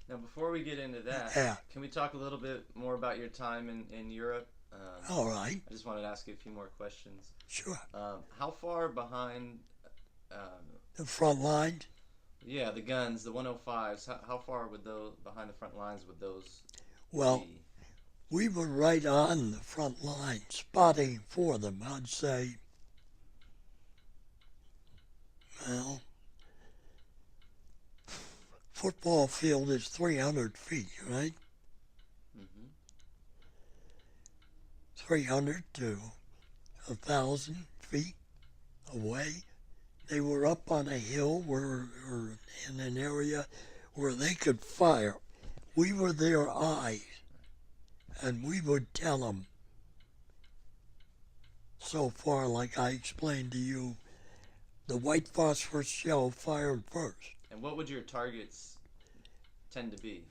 Speaker 1: Now, before we get into that,
Speaker 2: Yeah.
Speaker 1: can we talk a little bit more about your time in Europe?
Speaker 2: All right,
Speaker 1: I just wanted to ask you a few more questions.
Speaker 2: sure.
Speaker 1: How far behind,
Speaker 2: The front lines,
Speaker 1: yeah, the guns, the 105s, how far would those, behind the front lines would those
Speaker 2: well,
Speaker 1: be?
Speaker 2: we were right on the front line, spotting for them. I'd say, well, football field is 300 feet, right?
Speaker 1: Mm-hmm.
Speaker 2: 300 to 1,000 feet away. They were up on a hill or in an area where they could fire. We were their eyes, and we would tell them so far, like I explained to you, the white phosphorus shell fired first.
Speaker 1: And what would your targets tend to be?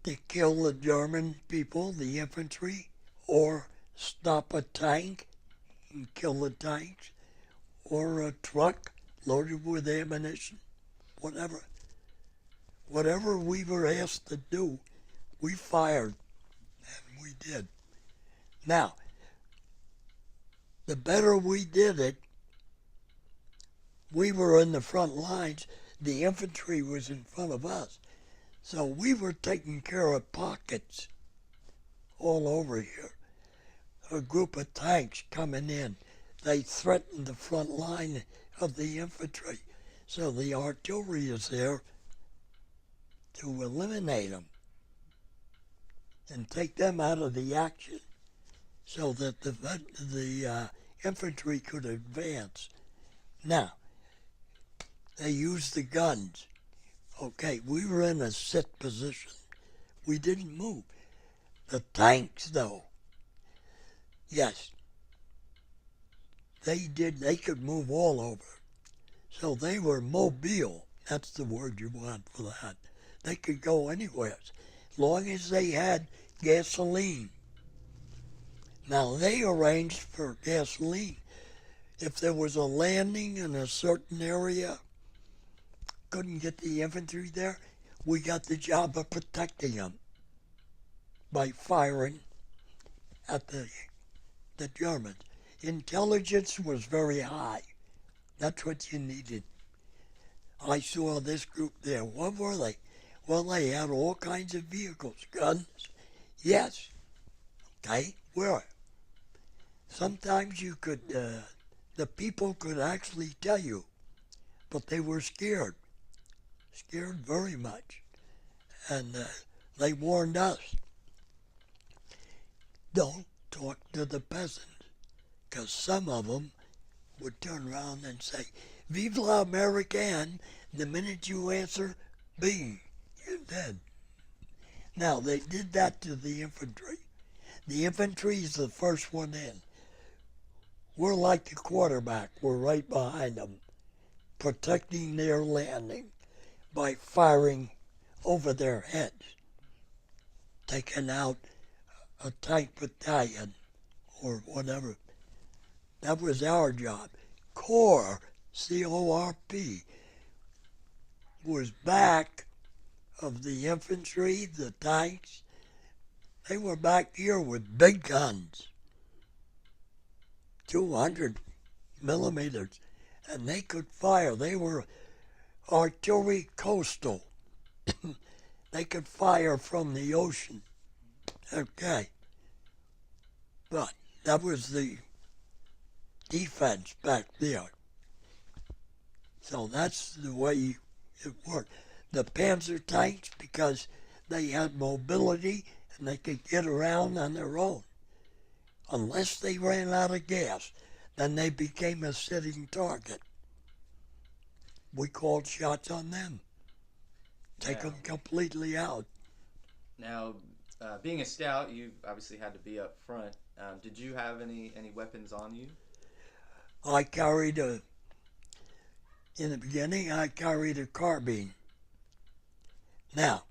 Speaker 2: To kill the German people, the infantry, or stop a tank and kill the tanks, or a truck loaded with ammunition, whatever. Whatever we were asked to do, we fired, and we did. Now, the better we did it, we were in the front lines, the infantry was in front of us. So we were taking care of pockets all over here. A group of tanks coming in, they threatened the front line of the infantry. So the artillery is there to eliminate them and take them out of the action so that the infantry could advance. Now, they used the guns. Okay, we were in a sit position. We didn't move. The tanks, though, yes, they did. They could move all over. So they were mobile. That's the word you want for that. They could go anywhere, as long as they had gasoline. Now, they arranged for gasoline. If there was a landing in a certain area, couldn't get the infantry there, we got the job of protecting them by firing at the Germans. Intelligence was very high. That's what you needed. I saw this group there. What were they? Well, they had all kinds of vehicles, guns. Yes. Okay, where? Sometimes you could, the people could actually tell you, but they were scared. Scared very much. And they warned us, don't talk to the peasants, because some of them would turn around and say, Vive l'Américaine, the minute you answer, bing, you're dead. Now, they did that to the infantry. The infantry is the first one in. We're like the quarterback. We're right behind them, protecting their landing by firing over their heads, taking out a tank battalion or whatever. That was our job. Corps, C-O-R-P, was back of the infantry, the tanks. They were back here with big guns, 200 millimeters, and they could fire. They were artillery coastal. They could fire from the ocean. Okay. But that was the defense back there. So that's the way it worked. The Panzer tanks, because they had mobility and they could get around on their own. Unless they ran out of gas, then they became a sitting target. We called shots on them. Take them completely out.
Speaker 1: Now, being a scout, you obviously had to be up front. Did you have any weapons on you?
Speaker 2: I carried in the beginning, I carried a carbine. Now,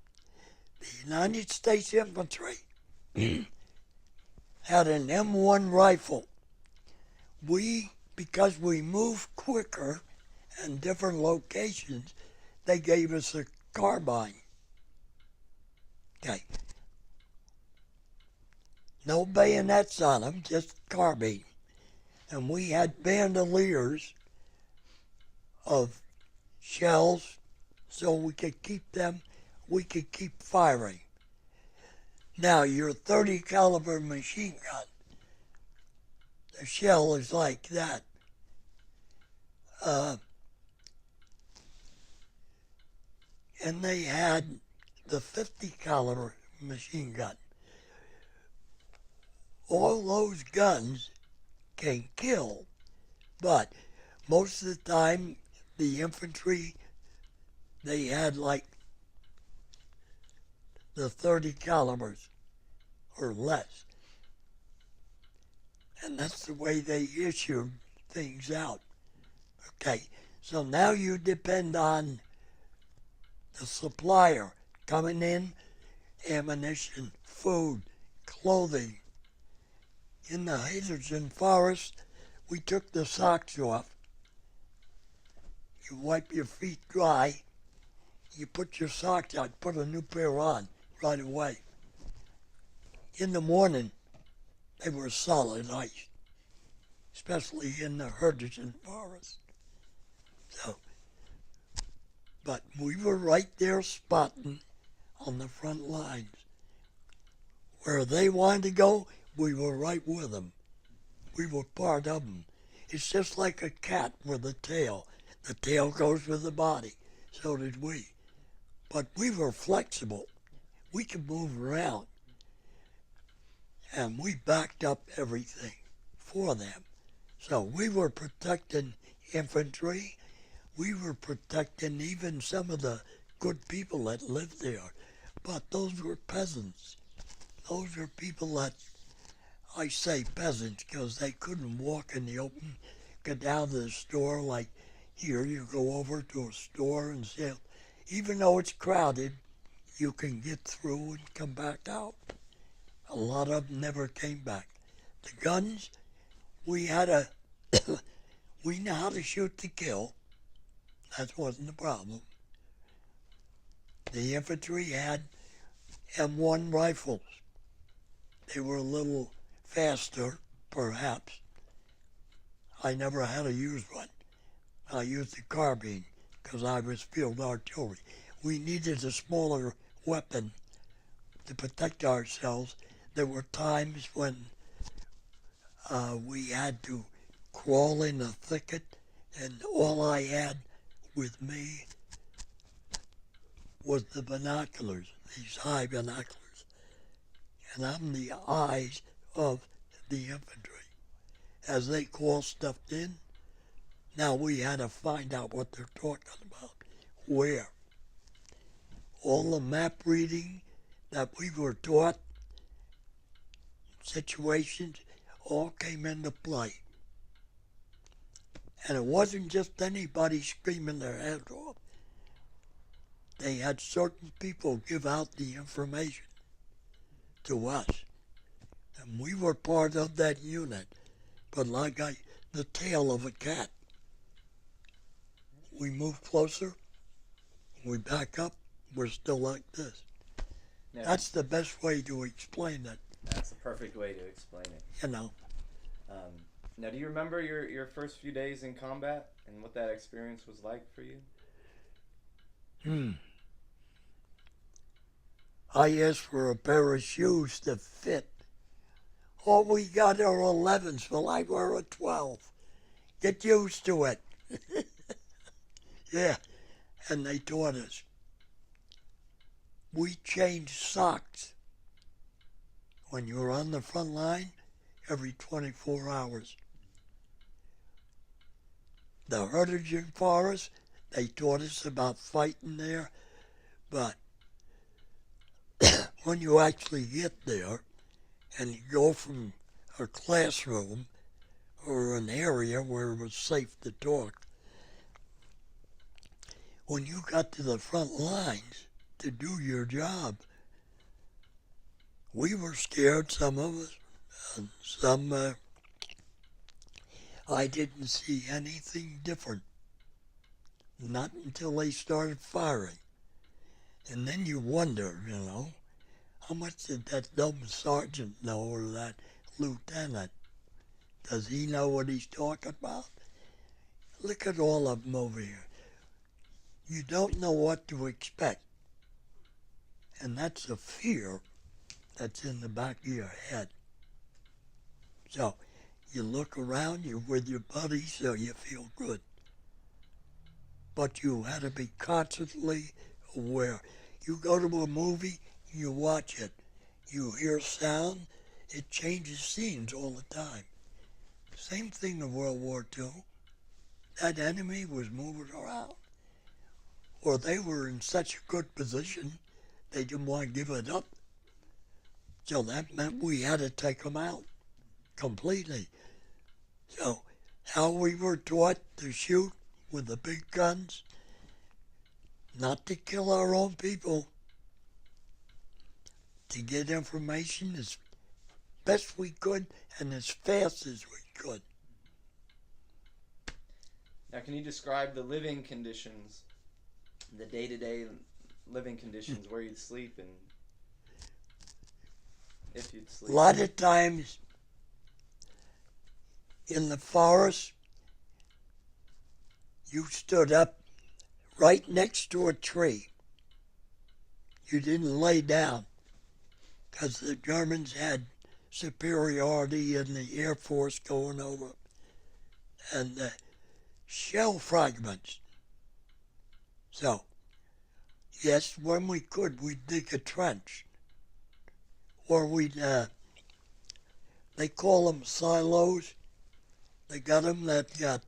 Speaker 2: the United States Infantry had an M1 rifle. Because we moved quicker in different locations, they gave us a carbine. Okay. No bayonets on them, just carbine. And we had bandoliers of shells so we could keep firing. Now, your 30 caliber machine gun, the shell is like that. And they had the 50 caliber machine gun. All those guns can kill, but most of the time the infantry, they had like the 30 calibers or less. And that's the way they issued things out. Okay, so now you depend on the supplier coming in, ammunition, food, clothing. In the Hazelton forest, we took the socks off. You wipe your feet dry, you put your socks out, put a new pair on right away. In the morning, they were solid ice, especially in the Hazelton forest. So, but we were right there spotting on the front lines. Where they wanted to go, we were right with them. We were part of them. It's just like a cat with a tail. The tail goes with the body. So did we. But we were flexible. We could move around. And we backed up everything for them. So we were protecting infantry. We were protecting even some of the good people that lived there. But those were peasants. Those were people that, I say peasants because they couldn't walk in the open, go down to the store like here. You go over to a store and sell. Even though it's crowded, you can get through and come back out. A lot of them never came back. The guns, we know how to shoot to kill. That wasn't the problem. The infantry had M1 rifles. They were a little faster, perhaps. I never had to use one. I used the carbine because I was field artillery. We needed a smaller weapon to protect ourselves. There were times when we had to crawl in a thicket, and all I had with me was the binoculars, these high binoculars. And I'm the eyes of the infantry. As they call stuff in, now we had to find out what they're talking about, where. All the map reading that we were taught, situations, all came into play. And it wasn't just anybody screaming their heads off. They had certain people give out the information to us. And we were part of that unit. But like the tail of a cat. We move closer, we back up, we're still like this.
Speaker 1: Now,
Speaker 2: that's the best way to explain it.
Speaker 1: That's the perfect way to explain it.
Speaker 2: You know.
Speaker 1: Now, do you remember your first few days in combat and what that experience was like for you?
Speaker 2: I asked for a pair of shoes to fit. All we got are 11s. Well, I wear a 12. Get used to it. Yeah, and they taught us. We changed socks when you were on the front line every 24 hours. The Hazelton forest, they taught us about fighting there, but when you actually get there and you go from a classroom or an area where it was safe to talk, when you got to the front lines to do your job. We were scared, some of us, and some I didn't see anything different. Not until they started firing. And then you wonder, how much did that dumb sergeant know or that lieutenant? Does he know what he's talking about? Look at all of them over here. You don't know what to expect. And that's a fear that's in the back of your head. So you look around, you're with your buddies, so you feel good. But you had to be constantly aware. You go to a movie, you watch it. You hear sound, it changes scenes all the time. Same thing in World War II. That enemy was moving around. Or they were in such a good position, they didn't want to give it up. So that meant we had to take them out completely. So how we were taught to shoot with the big guns, not to kill our own people, to get information as best we could and as fast as we could.
Speaker 1: Now, can you describe the living conditions, the day-to-day living conditions, where you'd sleep and if you'd sleep?
Speaker 2: A lot of times in the forest, you stood up right next to a tree. You didn't lay down because the Germans had superiority in the Air Force going over, and shell fragments. So, yes, when we could, we'd dig a trench. Or we'd, they call them silos. They got them that got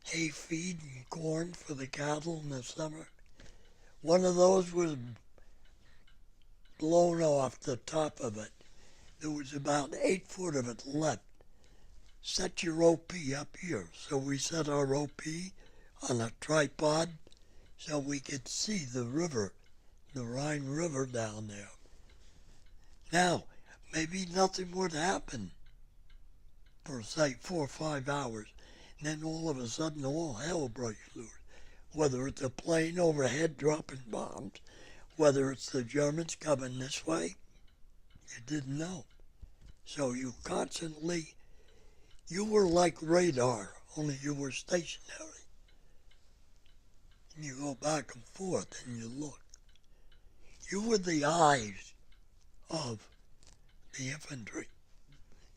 Speaker 2: hay feed and corn for the cattle in the summer. One of those was blown off the top of it. There was about 8 foot of it left. Set your OP up here. So we set our OP on a tripod so we could see the river, the Rhine River down there. Now, maybe nothing would happen for, say, 4 or 5 hours. And then all of a sudden, all hell breaks loose. Whether it's a plane overhead dropping bombs, whether it's the Germans coming this way, you didn't know. So you constantly, you were like radar, only you were stationary. And you go back and forth and you look. You were the eyes of the infantry.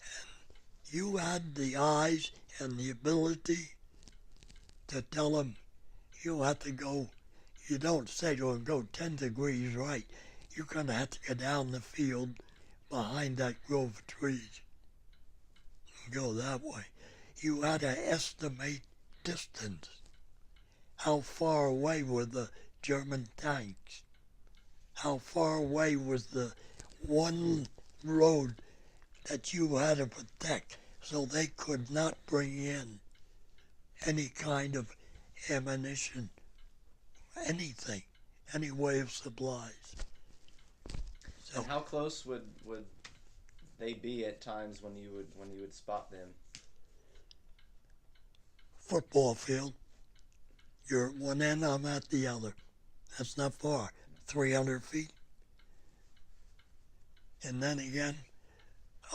Speaker 2: And you had the eyes and the ability to tell them, you have to go, you don't say to them, go 10 degrees right. You're going to have to go down the field behind that grove of trees and go that way. You had to estimate distance. How far away were the German tanks? How far away was the one road that you had to protect so they could not bring in any kind of ammunition, anything, any way of supplies. So,
Speaker 1: and how close would they be at times when you would spot them?
Speaker 2: Football field. You're at one end, I'm at the other. That's not far, 300 feet. And then again,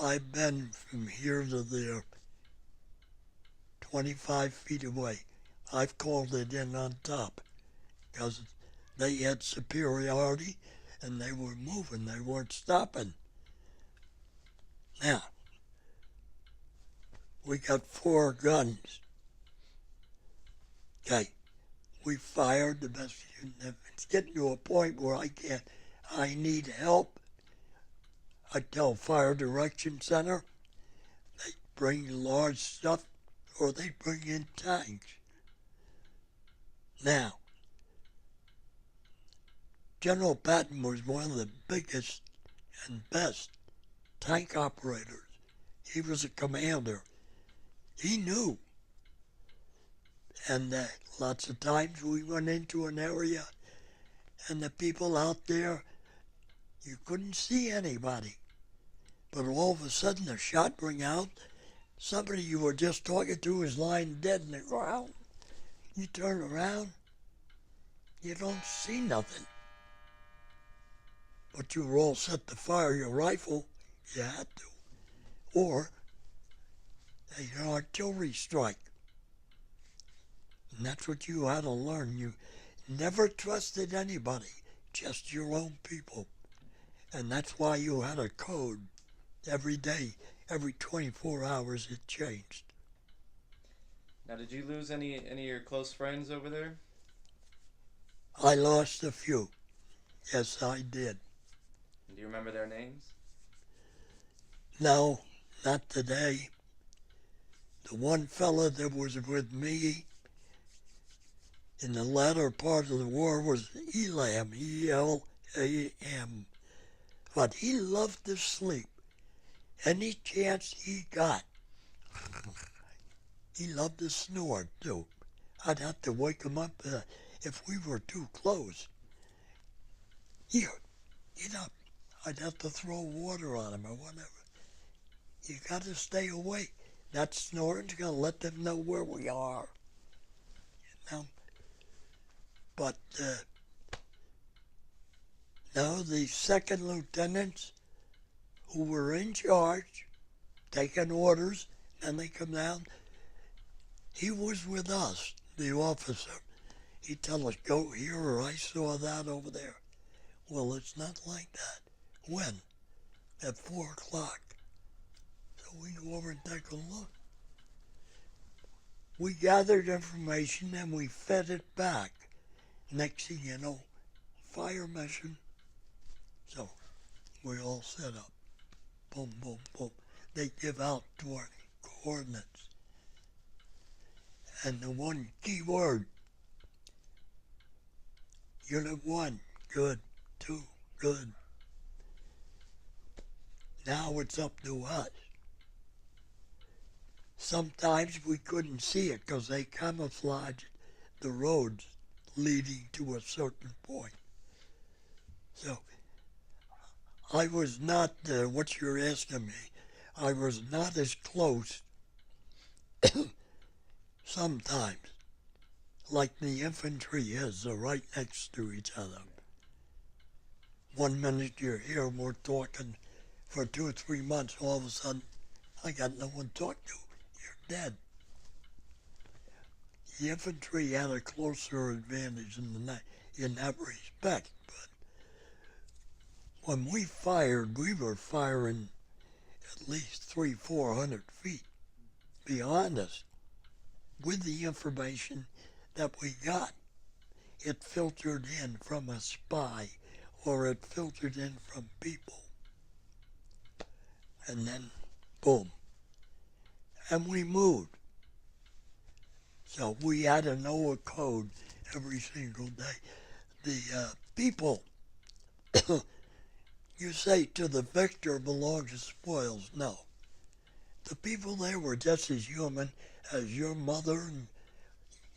Speaker 2: I've been from here to there, 25 feet away. I've called it in on top because they had superiority and they were moving, they weren't stopping. Now, we got 4 guns. Okay, we fired the best. It's getting to a point where I need help. I tell Fire Direction Center, they bring large stuff or they bring in tanks. Now, General Patton was one of the biggest and best tank operators. He was a commander. He knew. And lots of times we went into an area and the people out there, you couldn't see anybody. But all of a sudden a shot rang out. Somebody you were just talking to is lying dead in the ground. You turn around, you don't see nothing. But you were all set to fire your rifle. You had to. Or an artillery strike. And that's what you had to learn. You never trusted anybody, just your own people. And that's why you had a code every day. Every 24 hours it changed.
Speaker 1: Now, did you lose any of your close friends over there?
Speaker 2: I lost a few. Yes, I did.
Speaker 1: Do you remember their names?
Speaker 2: No, not today. The one fella that was with me in the latter part of the war was Elam, E-L-A-M. But he loved to sleep. Any chance he got. He loved to snore, too. I'd have to wake him up if we were too close. Here, get up. I'd have to throw water on him or whatever. You got to stay awake. That snoring's going to let them know where we are. You know? But, no, the second lieutenants who were in charge, taking orders, and they come down, he was with us, the officer. He'd tell us, go here, or I saw that over there. Well, it's not like that. When? At 4 o'clock. So we go over and take a look. We gathered information and we fed it back. Next thing you know, fire mission. So we all set up. Boom, boom, boom. They give out coordinates. And the one key word, Unit 1, good, 2, good. Now it's up to us. Sometimes we couldn't see it because they camouflaged the roads leading to a certain point. So I was not, what you're asking me, I was not as close sometimes, like the infantry is. They're right next to each other. 1 minute you're here, we're talking for 2 or 3 months, all of a sudden, I got no one to talk to. You're dead. The infantry had a closer advantage in that respect, but when we fired, we were firing at least 300-400 feet beyond us with the information that we got. It filtered in from a spy or it filtered in from people. And then, boom. And we moved. So we had to know a code every single day. The people, you say to the victor belongs the spoils. No. The people there were just as human as your mother and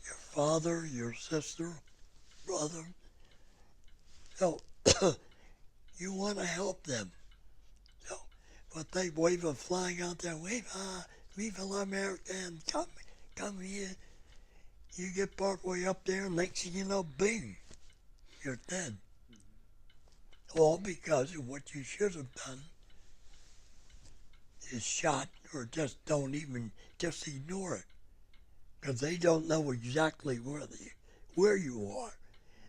Speaker 2: your father, your sister, brother. So you want to help them. So, but they wave a flag out there, Viva la America, and come here. You get partway up there, next thing you know, bing, you're dead. All because of what you should have done is shot, or just just ignore it. Because they don't know exactly where you are.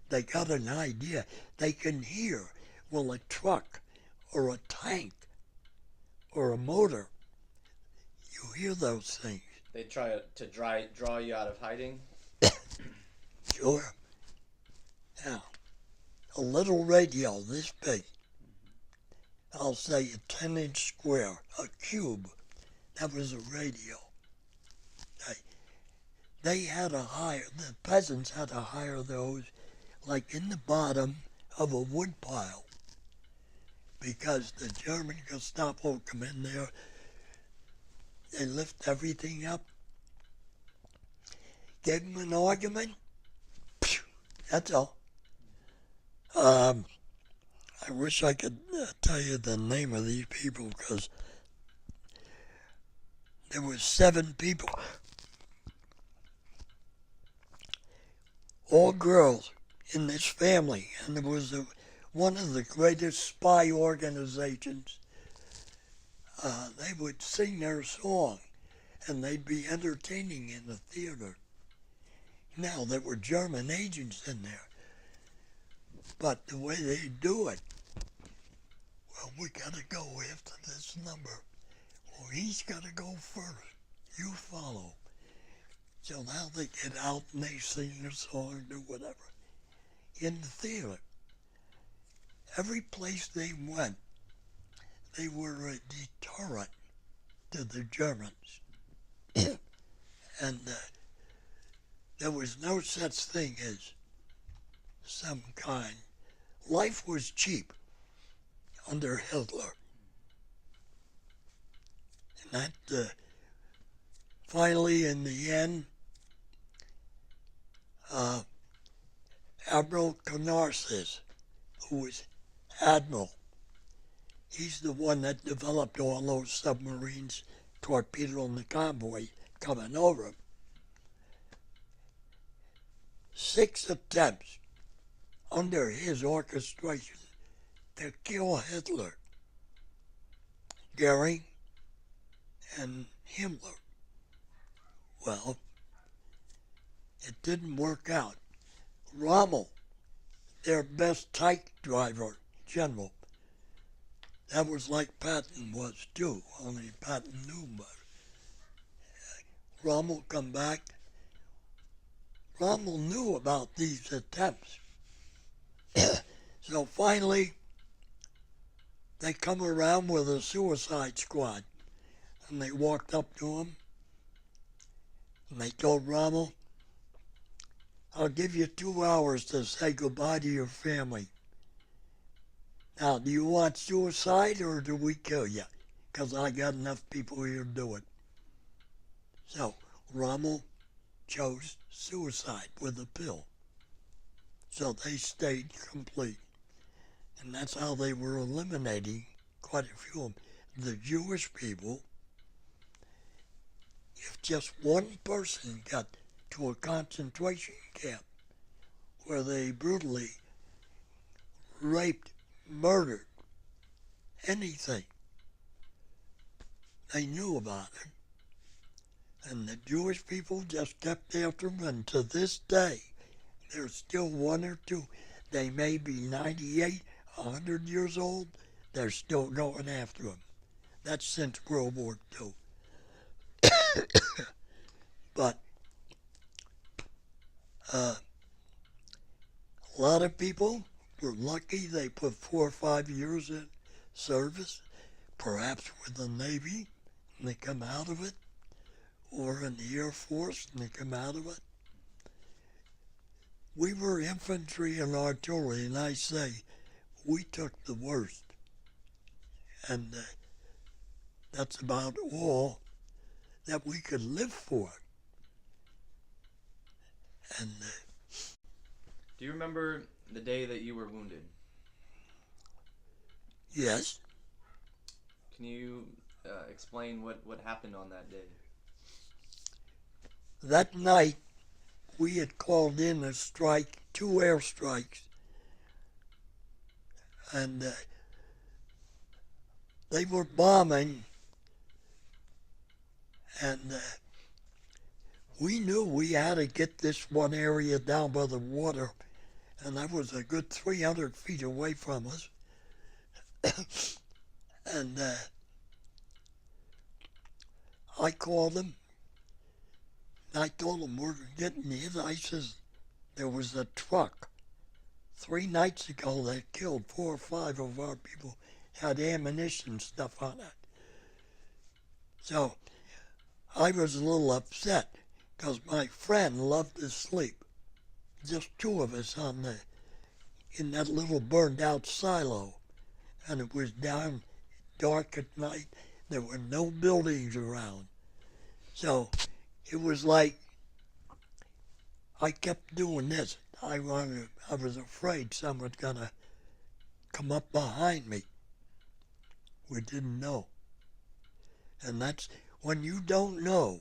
Speaker 2: They got an idea. They can hear, well, a truck or a tank or a motor. You hear those things.
Speaker 1: They try to draw you out of hiding?
Speaker 2: Sure. Now, a little radio this big, I'll say a 10-inch square, a cube, that was a radio. They had to hire, the peasants had to hire those like in the bottom of a wood pile, because the German Gestapo come in there, they lift everything up, gave them an argument, that's all. Um, I wish I could tell you the name of these people because there was 7 people, all girls in this family, and it was one of the greatest spy organizations. They would sing their song, and they'd be entertaining in the theater. Now, there were German agents in there, but the way they do it, well, we gotta go after this number. Well, he's gotta go first. You follow. So now they get out and they sing their song, do whatever. In the theater, every place they went, they were a deterrent to the Germans. And there was no such thing as some kind. Life was cheap under Hitler. And that finally, in the end, Admiral Canarsis, who was Admiral, he's the one that developed all those submarines torpedoing the convoy coming over. 6 attempts under his orchestration to kill Hitler, Goering, and Himmler. Well, it didn't work out. Rommel, their best tank driver, general, that was like Patton was too, only Patton knew better. Rommel come back. Rommel knew about these attempts. So finally, they come around with a suicide squad. And they walked up to him. And they told Rommel, I'll give you 2 hours to say goodbye to your family. Now, do you want suicide or do we kill you? Because I got enough people here to do it. So Rommel chose suicide with a pill. So they stayed complete. And that's how they were eliminating quite a few of them. The Jewish people, if just one person got to a concentration camp where they brutally raped, murdered, anything, they knew about it. And the Jewish people just kept after them, and to this day, there's still 1 or 2. They may be 98, 100 years old, they're still going after them. That's since World War II. But a lot of people were lucky they put 4 or 5 years in service, perhaps with the Navy, and they come out of it, or in the Air Force, and they come out of it. We were infantry and artillery, and I say we took the worst. And that's about all that we could live for. And
Speaker 1: Do you remember the day that you were wounded?
Speaker 2: yes,
Speaker 1: Can you explain what happened on that day?
Speaker 2: that night we had called in a strike, 2 airstrikes, and they were bombing, and we knew we had to get this one area down by the water, and that was a good 300 feet away from us. And I called them. I told them we're getting hit. I says there was a truck 3 nights ago that killed 4 or 5 of our people, had ammunition stuff on it. So I was a little upset because my friend loved to sleep. Just 2 of us in that little burned out silo. And it was down dark at night. There were no buildings around. So it was like I kept doing this. I was afraid someone was gonna come up behind me. We didn't know. And that's when you don't know,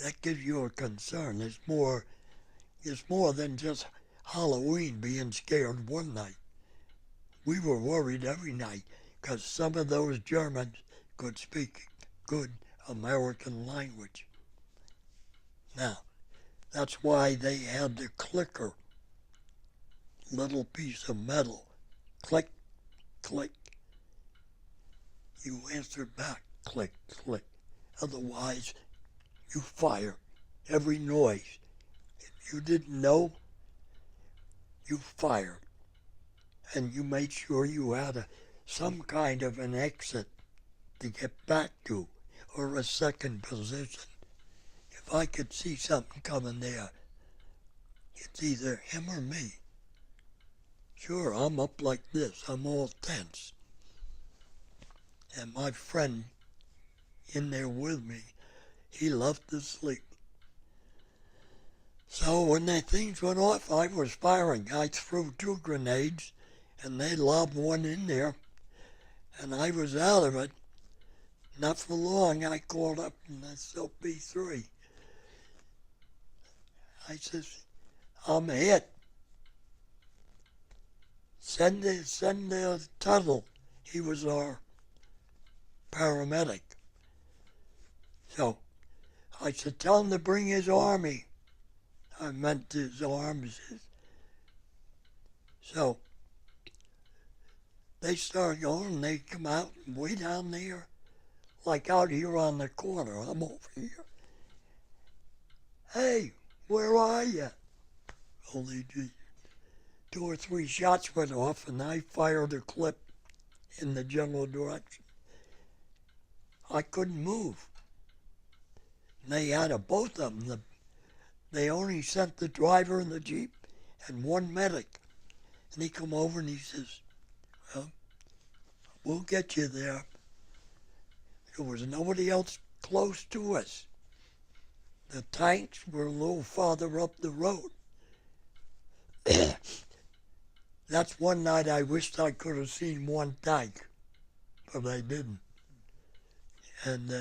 Speaker 2: that gives you a concern. It's more than just Halloween being scared one night. We were worried every night because some of those Germans could speak good American language. Now, that's why they had the clicker, little piece of metal. Click, click. You answered back, click, click. Otherwise, you fire every noise. If you didn't know, you fired. And you made sure you had some kind of an exit to get back to, or a second position. If I could see something coming there, it's either him or me. Sure, I'm up like this. I'm all tense. And my friend in there with me, he loved to sleep. So when the things went off, I was firing. I threw 2 grenades, and they lobbed one in there, and I was out of it. Not for long, I called up in the SOP-3. I says, I'm hit. Send the Tuttle. He was our paramedic. So I said, tell him to bring his army. I meant his arms. So they started going, and they come out way down there, like out here on the corner. I'm over here. Hey, where are you? Only 2 or 3 shots went off, and I fired a clip in the general direction. I couldn't move. And they had both of them. They only sent the driver in the Jeep and 1 medic. And he come over and he says, well, we'll get you there. There was nobody else close to us. The tanks were a little farther up the road. That's one night I wished I could have seen 1 tank, but I didn't. And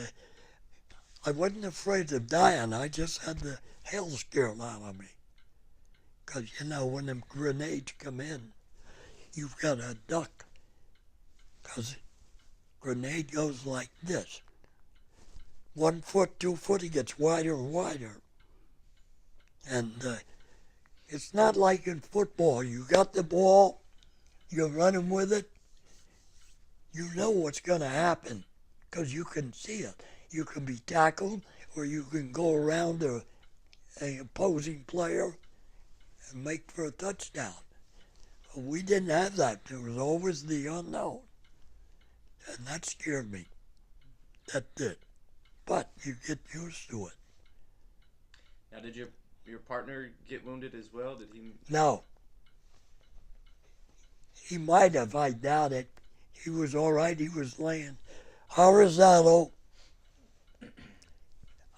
Speaker 2: I wasn't afraid of dying. I just had the hell scared out of me. Because, you know, when them grenades come in, you've got to duck. Because grenade goes like this. 1 foot, 2 foot, it gets wider and wider. And it's not like in football. You got the ball, you're running with it, you know what's going to happen because you can see it. You can be tackled, or you can go around an opposing player and make for a touchdown. But we didn't have that. There was always the unknown. And that scared me. That did. But you get used to it.
Speaker 1: Now, did your partner get wounded as well? Did he?
Speaker 2: No. He might have, I doubt it. He was all right. He was laying horizontal.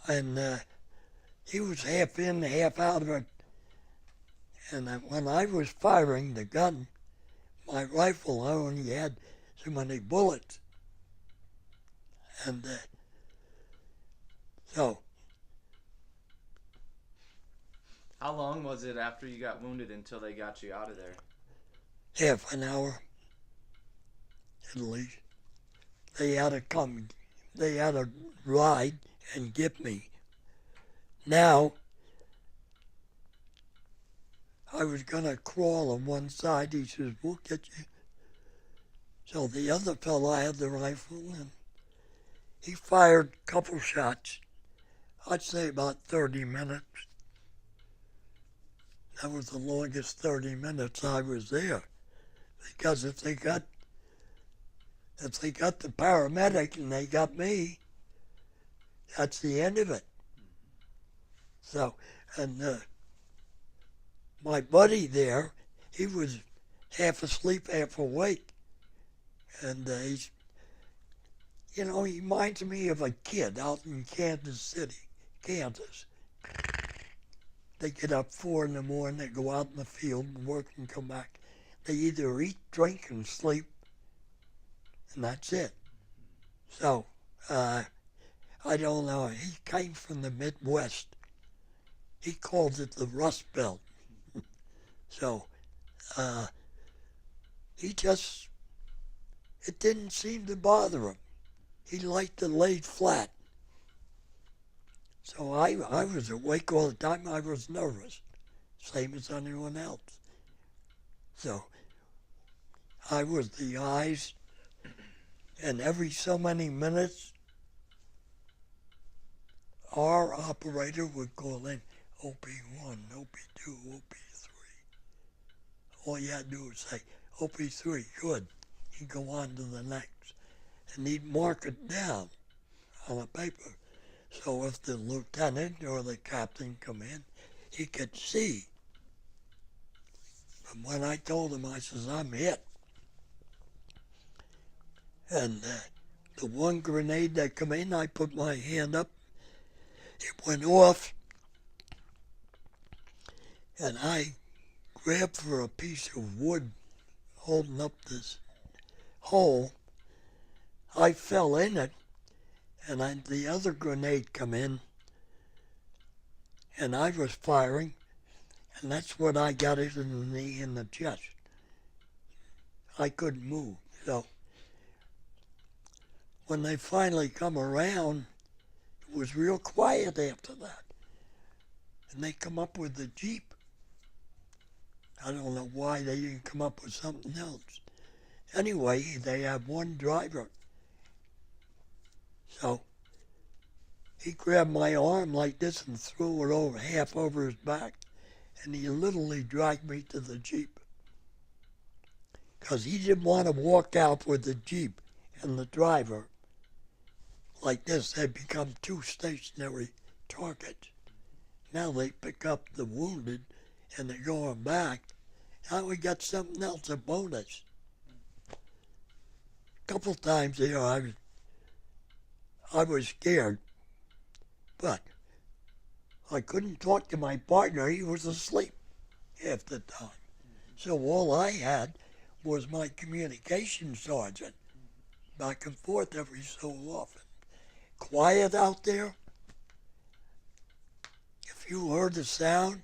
Speaker 2: And he was half in, half out of it. And when I was firing the gun, my rifle, I only had so many bullets. And so.
Speaker 1: How long was it after you got wounded until they got you out of there?
Speaker 2: Half an hour, at least. They had to come, they had to ride and get me. Now, I was going to crawl on one side. He says, we'll get you. So the other fellow had the rifle, and he fired a couple shots. I'd say about 30 minutes. That was the longest 30 minutes I was there. Because if they got the paramedic and they got me, that's the end of it. So, and my buddy there, he was half asleep, half awake. And he's, you know, he reminds me of a kid out in Kansas City, Kansas. They get up 4 in the morning, they go out in the field and work and come back. They either eat, drink, and sleep, and that's it. So, I don't know. He came from the Midwest. He called it the Rust Belt. So, he just, it didn't seem to bother him. He liked to lay flat. So I was awake all the time. I was nervous, same as anyone else. So I was the eyes, and every so many minutes, our operator would call in OP1, OP2, OP3. All you had to do was say, OP3, good. He'd go on to the next. And he'd mark it down on a paper. So if the lieutenant or the captain come in, he could see. But when I told him, I says, I'm hit. And the one grenade that come in, I put my hand up. It went off. And I grabbed for a piece of wood holding up this hole. I fell in it. And the other grenade come in, and I was firing, and that's when I got it in the knee and the chest. I couldn't move. So when they finally come around, it was real quiet after that. And they come up with the Jeep. I don't know why they didn't come up with something else. Anyway, they have one driver. So he grabbed my arm like this and threw it over half over his back, and he literally dragged me to the Jeep. Because he didn't want to walk out with the Jeep and the driver like this. They become two stationary targets. Now they pick up the wounded and they're going back. Now we got something else, a bonus. A couple times there I was scared, but I couldn't talk to my partner. He was asleep half the time. So all I had was my communication sergeant, back and forth every so often. Quiet out there. If you heard a sound,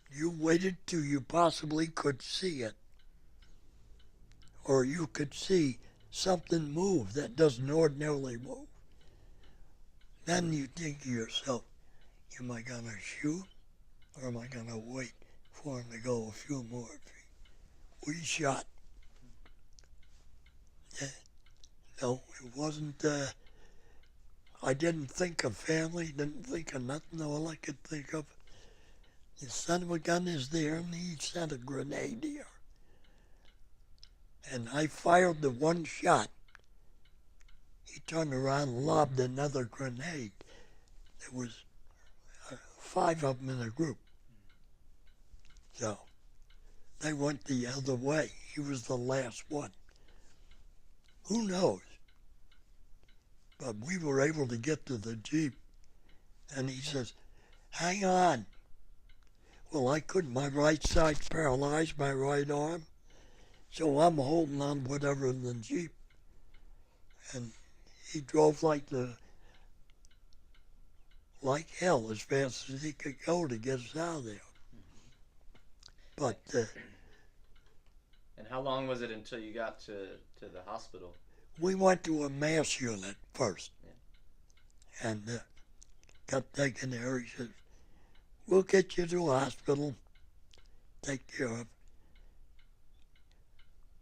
Speaker 2: you waited till you possibly could see it. Or you could see something move that doesn't ordinarily move. Then you think to yourself, am I going to shoot or am I going to wait for him to go a few more feet? We shot. No, it wasn't, I didn't think of family, didn't think of nothing. All I could think of, the son of a gun is there and he sent a grenade here. And I fired the one shot. He turned around and lobbed another grenade. There was 5 of them in a group. So they went the other way. He was the last one. Who knows? But we were able to get to the Jeep. And he says, hang on. Well, I couldn't. My right side's paralyzed, my right arm. So I'm holding on whatever in the Jeep. And he drove like hell as fast as he could go to get us out of there. But
Speaker 1: and how long was it until you got to the hospital?
Speaker 2: We went to a mass unit first. Yeah. And got taken there. He said, we'll get you to a hospital, take care of.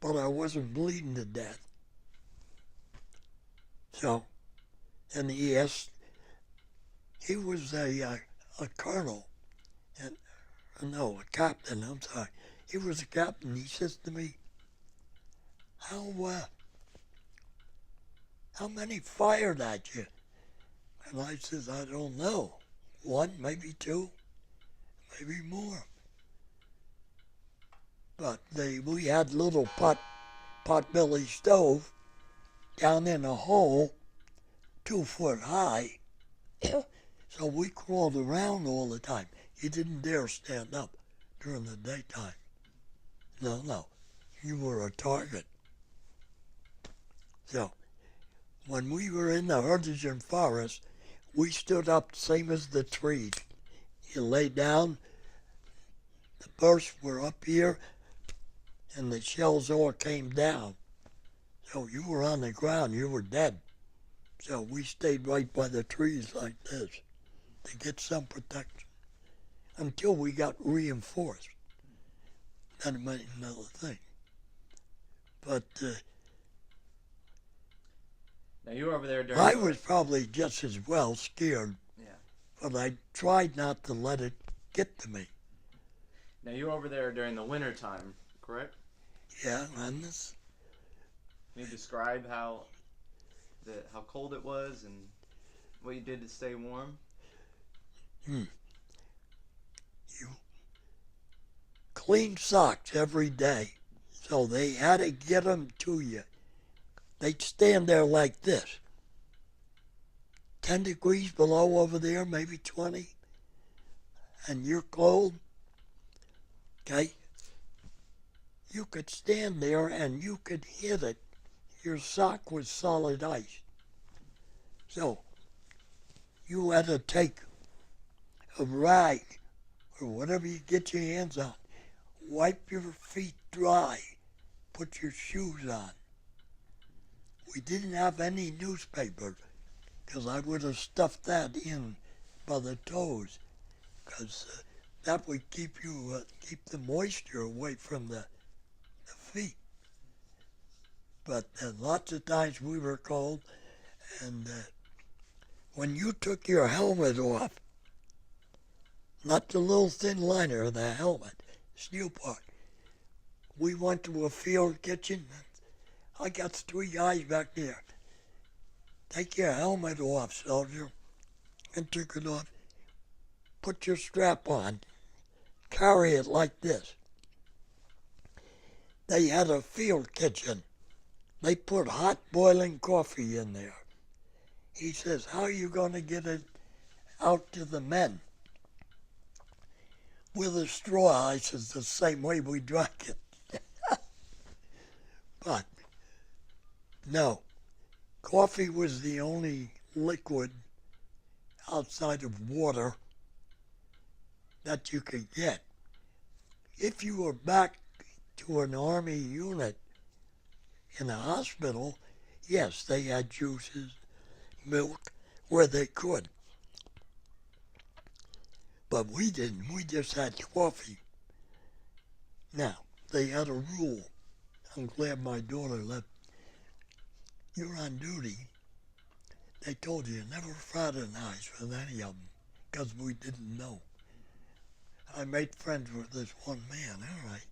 Speaker 2: But I wasn't bleeding to death. So, and he asked, he was a colonel, and no, a captain, I'm sorry. He was a captain. He says to me, how many fired at you? And I says, I don't know. 1, maybe 2, maybe more. But we had little potbelly stove down in a hole 2 foot high. So we crawled around all the time. You didn't dare stand up during the daytime. No. You were a target. So, when we were in the Herdijan forest, we stood up same as the trees. You lay down, the bursts were up here, and the shells all came down. So you were on the ground, you were dead. So we stayed right by the trees like this to get some protection until we got reinforced. That made another thing. But
Speaker 1: Now you were over there during.
Speaker 2: I was probably just as well scared,
Speaker 1: Yeah.
Speaker 2: but I tried not to let it get to me.
Speaker 1: Now you were over there during the winter time, correct?
Speaker 2: Yeah, and this,
Speaker 1: Can you describe how cold it was and what you did to stay warm?
Speaker 2: you clean socks every day, so they had to get them to you. They'd stand there like this, 10 degrees below over there, maybe 20, and you're cold, okay? You could stand there and you could hit it. Your sock was solid ice. So you had to take a rag or whatever you get your hands on, wipe your feet dry, put your shoes on. We didn't have any newspaper because I would have stuffed that in by the toes because that would keep the moisture away from the feet. But lots of times we were cold, and when you took your helmet off, not the little thin liner of the helmet, steel part, we went to a field kitchen. I got 3 guys back there. Take your helmet off, soldier, and took it off. Put your strap on. Carry it like this. They had a field kitchen. They put hot boiling coffee in there. He says, how are you going to get it out to the men? With a straw. I says, the same way we drank it. But, no. Coffee was the only liquid outside of water that you could get. If you were back to an Army unit in a hospital, yes, they had juices, milk, where they could. But we didn't. We just had coffee. Now, they had a rule. I'm glad my daughter left. You're on duty. They told you never fraternize with any of them because we didn't know. I made friends with this one man. All right.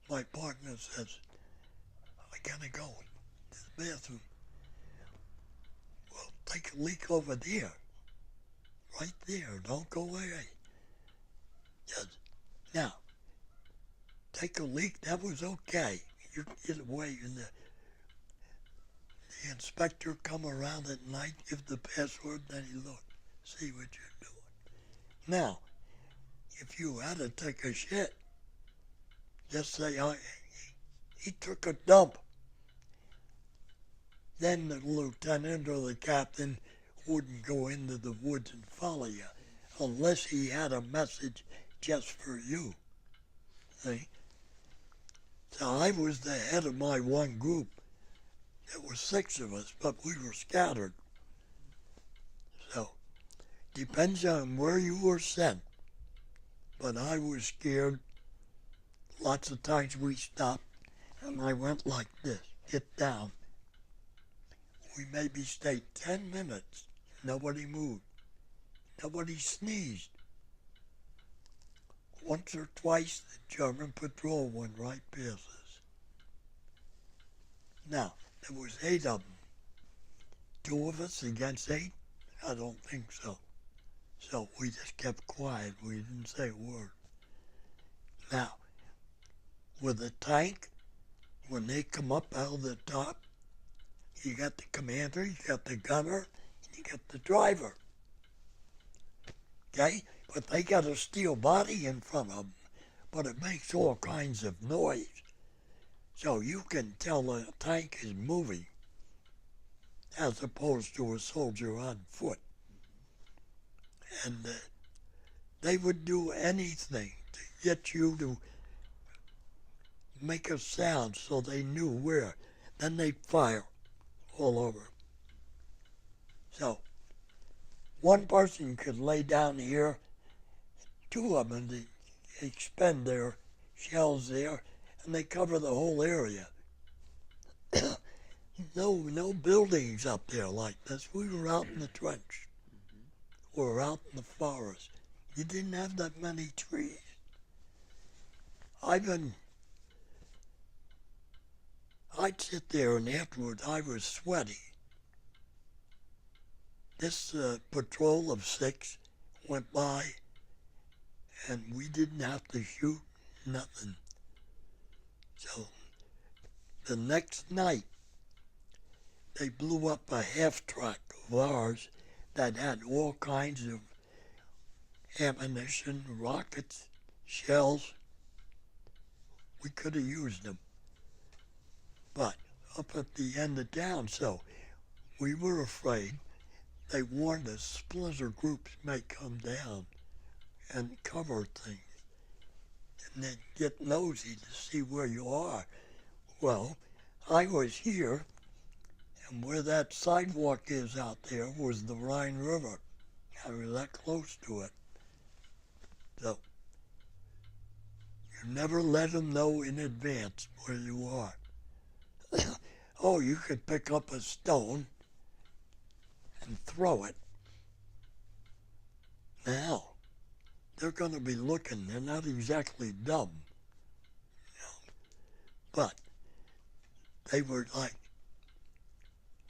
Speaker 2: My partner says, I gotta go to the bathroom. Well, take a leak over there. Right there. Don't go away. Yes. Now, take a leak. That was okay. You get away in the inspector come around at night, give the password, then he look, see what you're doing. Now, if you had to take a shit, just say, he took a dump. Then the lieutenant or the captain wouldn't go into the woods and follow you unless he had a message just for you. See? So I was the head of my one group. There were 6 of us, but we were scattered. So, depends on where you were sent. But I was scared. Lots of times we stopped, and I went like this, get down. We maybe stayed 10 minutes. Nobody moved. Nobody sneezed. Once or twice, the German patrol went right past us. Now, there was 8 of them. 2 of us against 8? I don't think so. So we just kept quiet. We didn't say a word. Now, with the tank, when they come up out of the top, you got the commander, you got the gunner, and you got the driver. Okay? but they got a steel body in front of them, but it makes all kinds of noise. So you can tell the tank is moving as opposed to a soldier on foot. And they would do anything to get you to make a sound so they knew where. Then they'd fire all over. So one person could lay down here, two of them, they expend their shells there, and they cover the whole area. No buildings up there like this. We were out in the trench. We were out in the forest. You didn't have that many trees. I'd sit there and afterwards I was sweaty. This patrol of 6 went by and we didn't have to shoot nothing. So the next night they blew up a half-track of ours that had all kinds of ammunition, rockets, shells. We could have used them. But up at the end of town, so we were afraid. They warned us splinter groups may come down and cover things. And then get nosy to see where you are. Well, I was here, and where that sidewalk is out there was the Rhine River. I was that close to it. So, you never let them know in advance where you are. Oh, you could pick up a stone and throw it. Now, they're going to be looking. They're not exactly dumb. You know? But they were like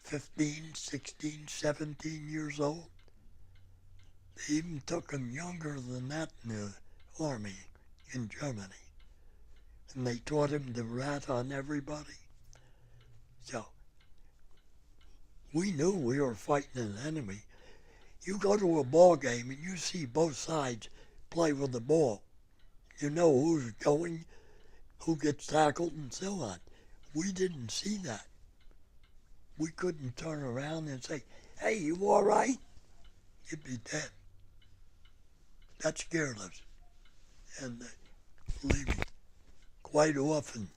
Speaker 2: 15, 16, 17 years old. They even took them younger than that in the army in Germany. And they taught them to rat on everybody. So, we knew we were fighting an enemy. You go to a ball game and you see both sides play with the ball. You know who's going, who gets tackled, and so on. We didn't see that. We couldn't turn around and say, hey, you all right? You'd be dead. That scared us. And believe me, quite often,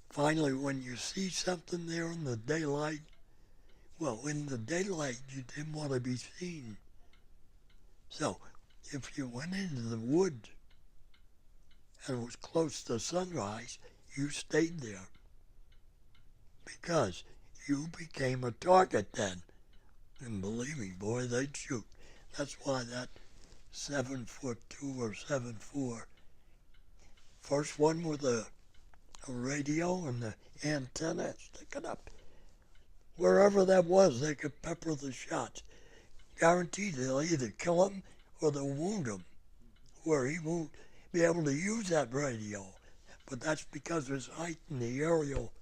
Speaker 2: finally, when you see something there in the daylight, well, in the daylight, you didn't want to be seen. So, if you went into the woods and it was close to sunrise, you stayed there because you became a target then. And believe me, boy, they'd shoot. That's why that 7'2" or 7'4", first one with a radio and the antenna sticking up. Wherever that was, they could pepper the shots. Guaranteed they'll either kill him or they'll wound him, where he won't be able to use that radio. But that's because there's height in the aerial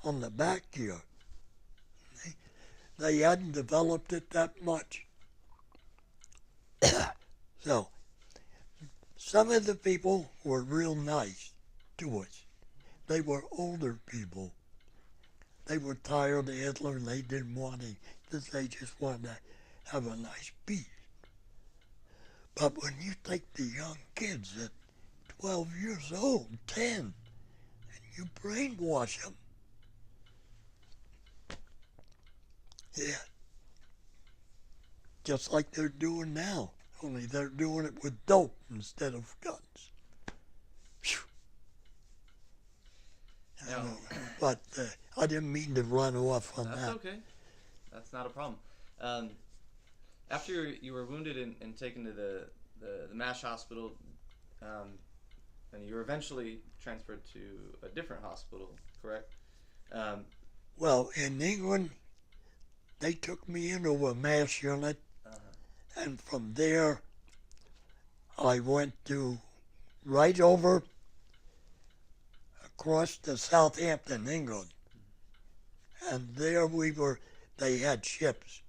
Speaker 2: on the back here. They hadn't developed it that much. So, some of the people were real nice to us. They were older people. They were tired of Hitler and they didn't want to, they just wanted to have a nice peace. But when you take the young kids at 12 years old, 10, and you brainwash them, yeah, just like they're doing now, only they're doing it with dope instead of guns. Phew. But I didn't mean to run off on that.
Speaker 1: That's okay. That's not a problem. After you were wounded and taken to the MASH hospital, and you were eventually transferred to a different hospital, correct?
Speaker 2: Well, in England, they took me into a MASH unit, and from there, I went to right over across to Southampton, England. And there they had ships.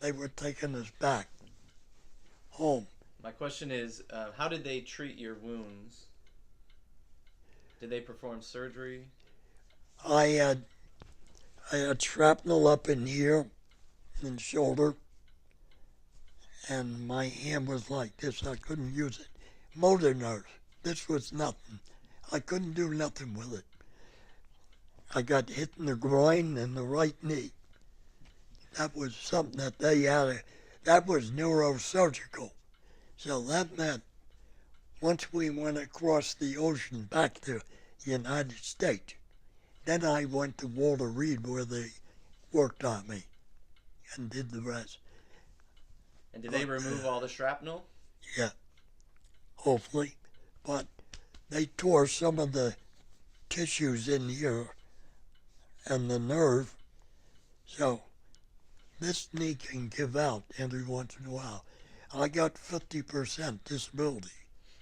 Speaker 2: They were taking us back. home.
Speaker 1: My question is, how did they treat your wounds? Did they perform surgery?
Speaker 2: I had shrapnel up in here in the shoulder, and my hand was like this. I couldn't use it. Motor nerve. This was nothing. I couldn't do nothing with it. I got hit in the groin and the right knee. That was something that they had. That was neurosurgical. So that meant once we went across the ocean back to the United States, then I went to Walter Reed where they worked on me and did the rest.
Speaker 1: And did they remove all the shrapnel?
Speaker 2: Yeah, hopefully. But they tore some of the tissues in here and the nerve. So this knee can give out every once in a while. I got 50% disability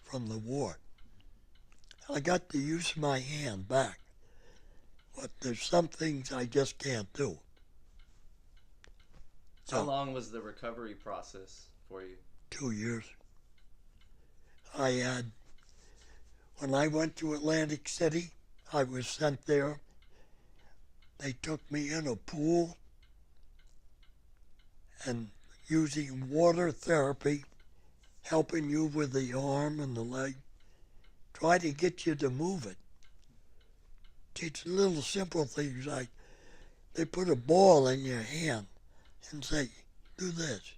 Speaker 2: from the war. I got to use my hand back, but there's some things I just can't do.
Speaker 1: How long was the recovery process for you?
Speaker 2: 2 years. When I went to Atlantic City, I was sent there. They took me in a pool and using water therapy, helping you with the arm and the leg, try to get you to move it. Teach little simple things like they put a ball in your hand and say, do this,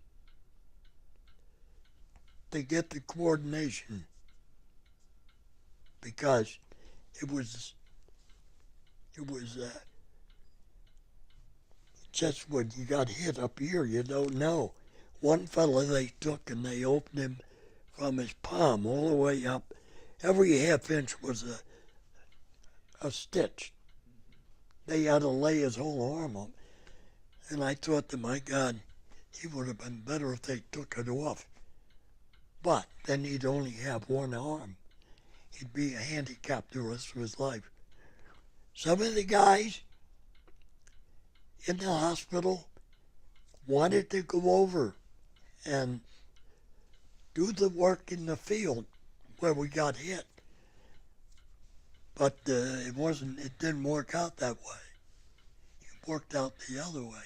Speaker 2: to get the coordination, because it was just when you got hit up here, you don't know. One fella they took and they opened him from his palm all the way up. Every half inch was a stitch. They had to lay his whole arm up. And I thought to my God, he would have been better if they took it off. But then he'd only have one arm. He'd be a handicapped the rest of his life. Some of the guys in the hospital wanted to go over and do the work in the field where we got hit. But it didn't work out that way. It worked out the other way.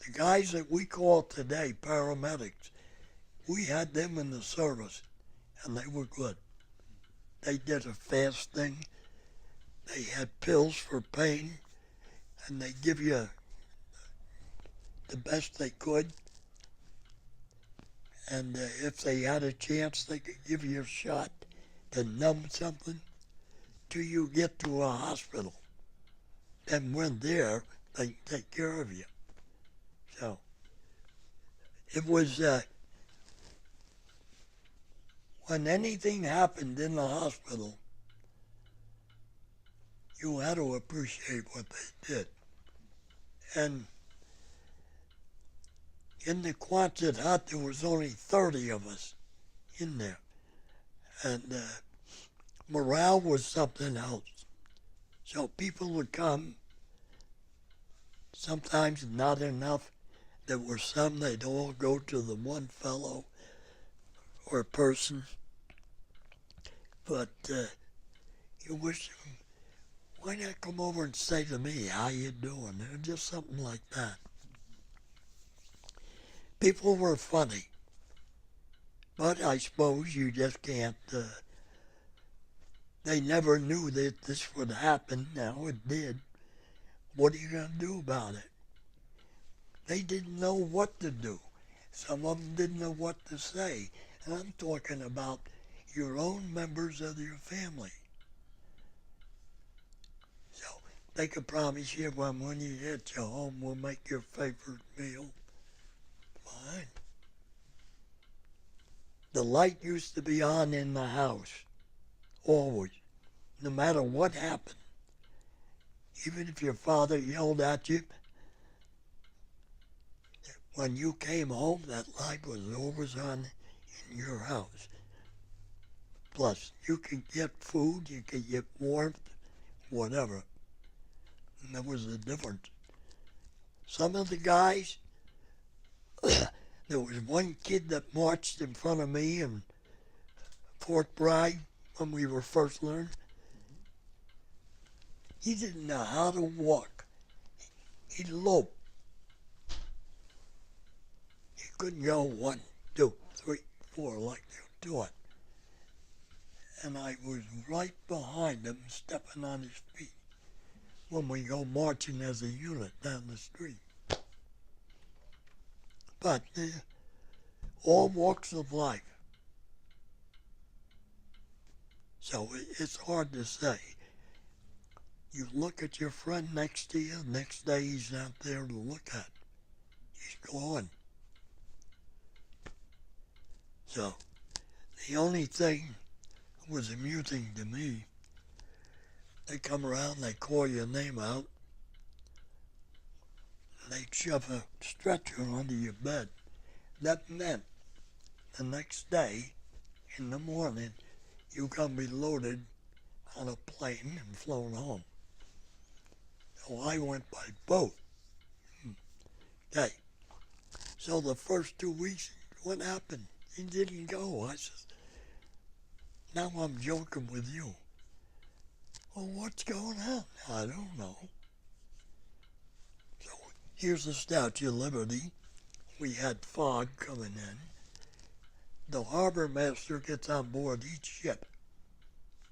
Speaker 2: The guys that we call today paramedics, we had them in the service, and they were good. They did a fast thing. They had pills for pain, and they give you the best they could. And if they had a chance, they could give you a shot to numb something till you get to a hospital. And when there, they take care of you. So it was, when anything happened in the hospital, you had to appreciate what they did. And in the Quonset hut, there was only 30 of us in there. And morale was something else. So people would come, sometimes not enough. There were some, they'd all go to the one fellow or person. But you wish, why not come over and say to me, how you doing? Or just something like that. People were funny. But I suppose you just can't, they never knew that this would happen. Now it did. What are you going to do about it? They didn't know what to do. Some of them didn't know what to say. And I'm talking about your own members of your family. So they could promise you, well, when you get you home, we'll make your favorite meal. Fine. The light used to be on in the house, always, no matter what happened. Even if your father yelled at you, when you came home, that light was always on in your house. Plus, you could get food, you could get warmth, whatever. And there was a difference. Some of the guys, There was one kid that marched in front of me in Fort Bragg when we were first learning. He didn't know how to walk. He loped. He couldn't go 1, 2, 3, 4 like they were doing. And I was right behind him, stepping on his feet when we go marching as a unit down the street. But all walks of life. So it's hard to say. You look at your friend next to you, next day he's not there to look at. He's gone. So the only thing that was amusing to me, they come around, they call your name out, and they shove a stretcher under your bed. That meant the next day, in the morning, you're going to be loaded on a plane and flown home. So I went by boat. Okay. So the first 2 weeks, what happened? He didn't go. I said, now I'm joking with you. Well, what's going on? I don't know. So here's the Statue of Liberty. We had fog coming in. The harbor master gets on board each ship,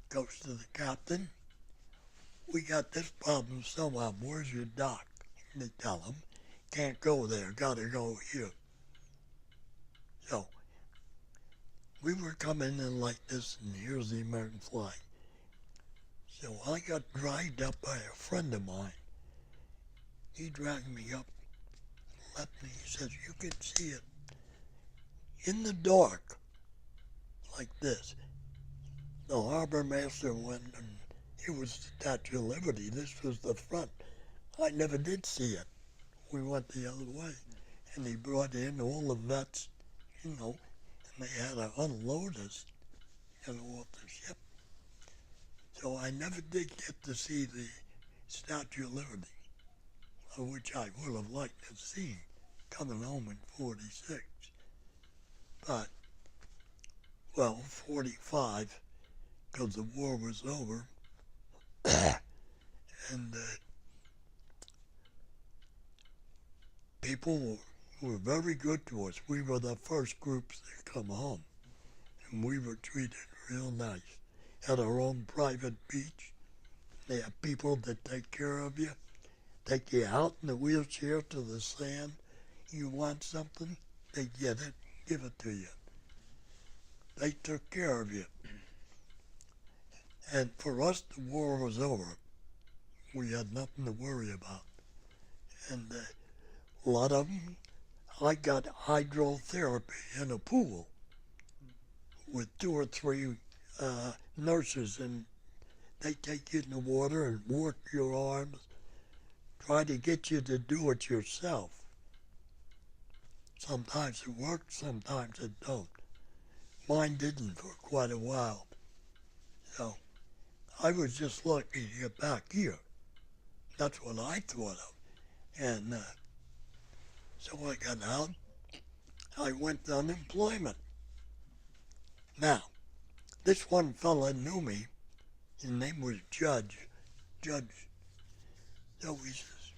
Speaker 2: goes to the captain. We got this problem somehow. Where's your dock? And they tell him, can't go there, gotta go here. So we were coming in like this, and here's the American flag. So I got dragged up by a friend of mine. He dragged me up, left me. He says, you can see it in the dark, like this. The harbor master went, and it was the Statue of Liberty. This was the front. I never did see it. We went the other way. And he brought in all the vets, and they had to unload us, off the ship. So I never did get to see the Statue of Liberty, which I would have liked to have seen coming home in 46. But, 45, because the war was over, and people were very good to us. We were the first groups to come home, and we were treated real nice. Had our own private beach. They have people that take care of you, take you out in the wheelchair to the sand. You want something, they get it, give it to you. They took care of you. And for us, the war was over. We had nothing to worry about. And a lot of them, I got hydrotherapy in a pool with 2 or 3 nurses, and they take you in the water and work your arms, try to get you to do it yourself. Sometimes it works, sometimes it don't. Mine didn't for quite a while. So I was just lucky to get back here. That's what I thought of. And so I got out. I went to unemployment. Now, this one fella knew me. His name was Judge. So he says,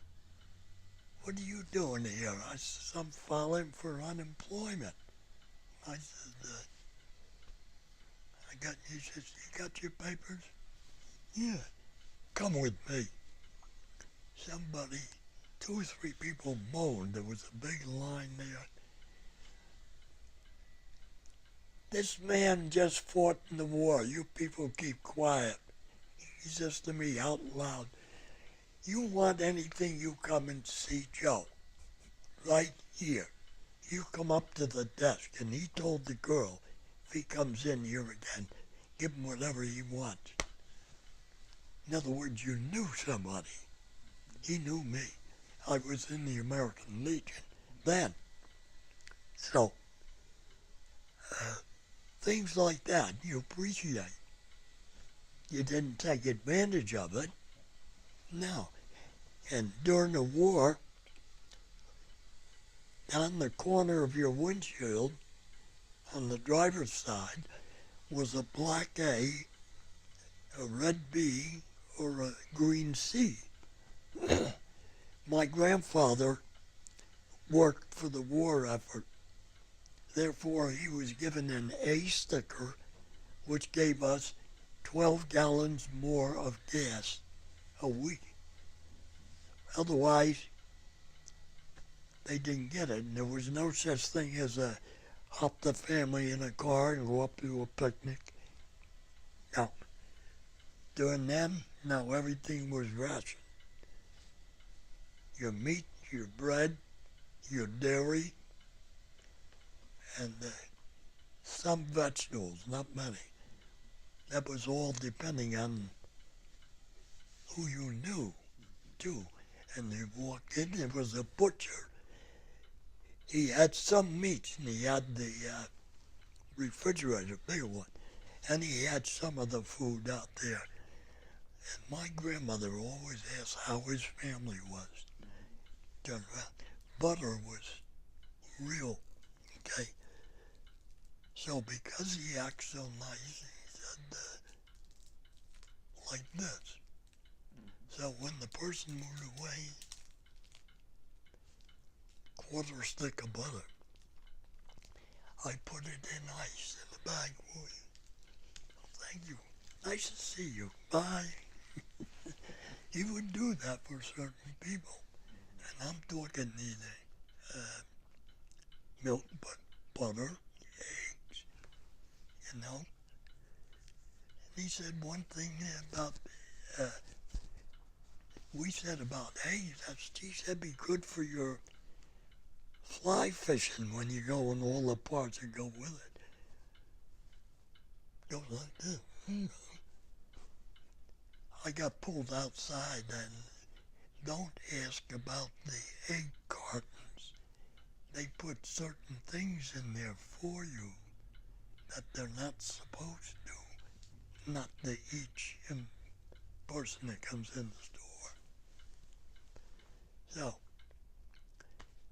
Speaker 2: what are you doing here? I said, I'm filing for unemployment. I said, he says, you got your papers? Yeah, come with me. Somebody, 2 or 3 people moaned. There was a big line there. This man just fought in the war. You people keep quiet. He says to me out loud, you want anything, you come and see Joe. Right here. You come up to the desk. And he told the girl, if he comes in here again, give him whatever he wants. In other words, you knew somebody. He knew me. I was in the American Legion then. So, things like that you appreciate. You didn't take advantage of it. No. And during the war, on the corner of your windshield, on the driver's side, was a black A, a red B, or a green C. My grandfather worked for the war effort. Therefore, he was given an A sticker, which gave us 12 gallons more of gas a week. Otherwise, they didn't get it. And there was no such thing as a hop the family in a car and go up to a picnic. No. During them, no, everything was rationed. Your meat, your bread, your dairy, and some vegetables, not many. That was all depending on who you knew, too. And you walked in, there was a butcher. He had some meats, and he had the refrigerator, big one, and he had some of the food out there. And my grandmother always asked how his family was. Turned around. Butter was real, okay? So because he acts so nice, he said, like this. So when the person moved away, quarter stick of butter, I put it in ice in the bag for you. Thank you. Nice to see you. Bye. He would do that for certain people. And I'm talking either milk, butter, eggs, you know. And he said one thing about, we said about eggs, he said be good for your fly fishing when you go in all the parts that go with it. Goes like this. I got pulled outside, and don't ask about the egg cartons. They put certain things in there for you that they're not supposed to, not to each person that comes in the store. So,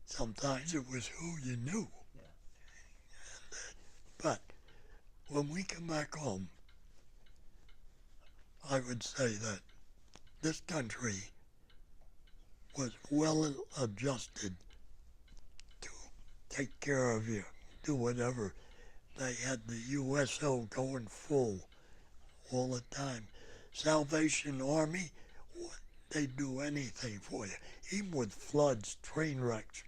Speaker 2: sometimes it was who you knew.
Speaker 1: Yeah.
Speaker 2: But when we come back home, I would say that this country was well adjusted to take care of you, do whatever. They had the USO going full all the time. Salvation Army, they'd do anything for you. Even with floods, train wrecks,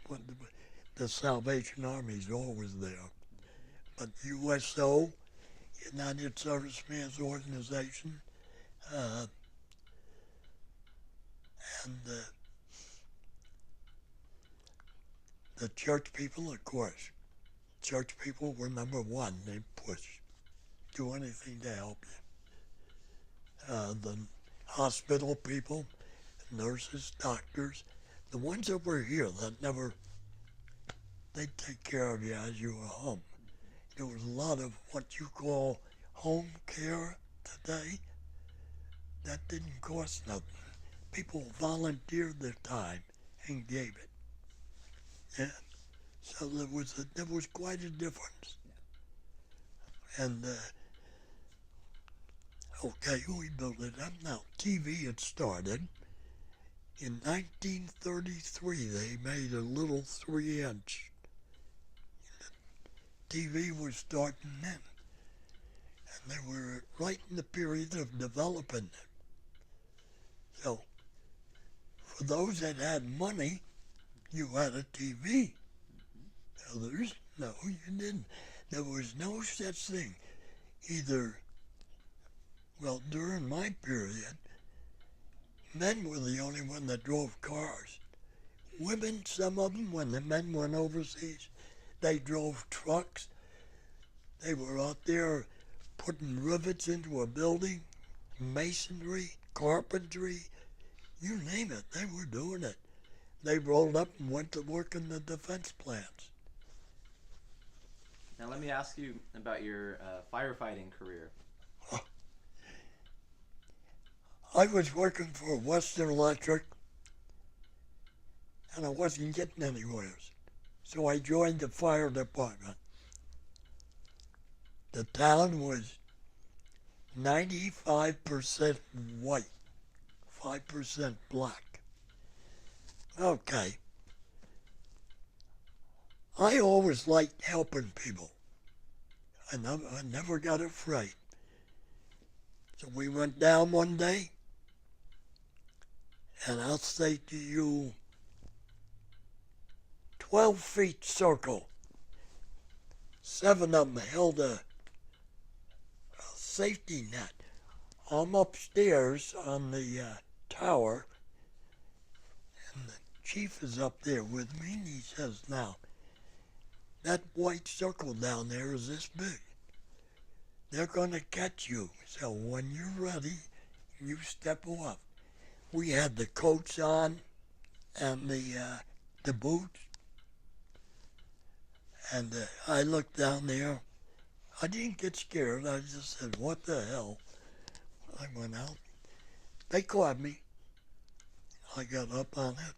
Speaker 2: the Salvation Army's always there. But USO, United Servicemen's Organization, and the church people, of course. Church people were number one. They push. Do anything to help you. The hospital people, nurses, doctors, the ones that were here that never, they'd take care of you as you were home. There was a lot of what you call home care today. That didn't cost nothing. People volunteered their time and gave it. Yeah. So there was quite a difference. And okay, we built it up. Now, TV had started. In 1933, they made a little 3-inch. TV was starting then. And they were right in the period of developing it. So, for those that had money, you had a TV. Others, no, you didn't. There was no such thing. Either, well, during my period, men were the only one that drove cars. Women, some of them, when the men went overseas, they drove trucks. They were out there putting rivets into a building, masonry, carpentry, you name it, they were doing it. They rolled up and went to work in the defense plants.
Speaker 1: Now let me ask you about your firefighting career.
Speaker 2: I was working for Western Electric, and I wasn't getting anywhere. So I joined the fire department. The town was 95% white, 5% black. Okay. I always liked helping people. I never got afraid. So we went down one day, and I'll say to you, 12 feet circle. 7 of them held a safety net. I'm upstairs on the tower, and the chief is up there with me, and he says, now, that white circle down there is this big. They're going to catch you. So when you're ready, you step off. We had the coats on and the boots. And I looked down there. I didn't get scared. I just said, what the hell? I went out. They caught me. I got up on it.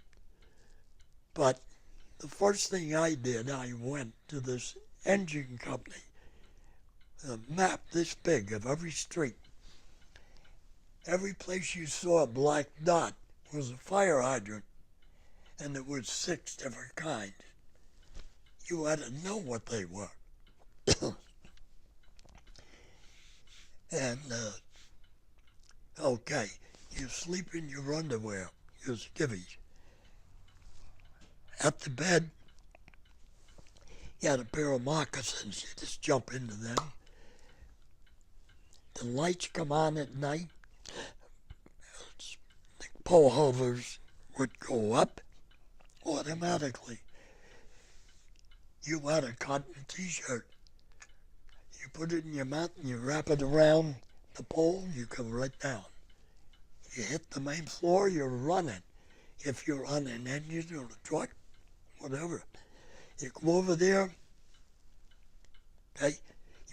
Speaker 2: But the first thing I did, I went to this engine company. A map this big of every street. Every place you saw a black dot was a fire hydrant. And there was 6 different kinds. You had to know what they were. And, okay, you sleep in your underwear, your skivvies. At the bed, you had a pair of moccasins. You just jump into them. The lights come on at night. The pole hovers would go up automatically. You had a cotton t-shirt. You put it in your mouth and you wrap it around the pole, you come right down. You hit the main floor, you're running. If you're on an engine or a truck, whatever. You go over there, okay,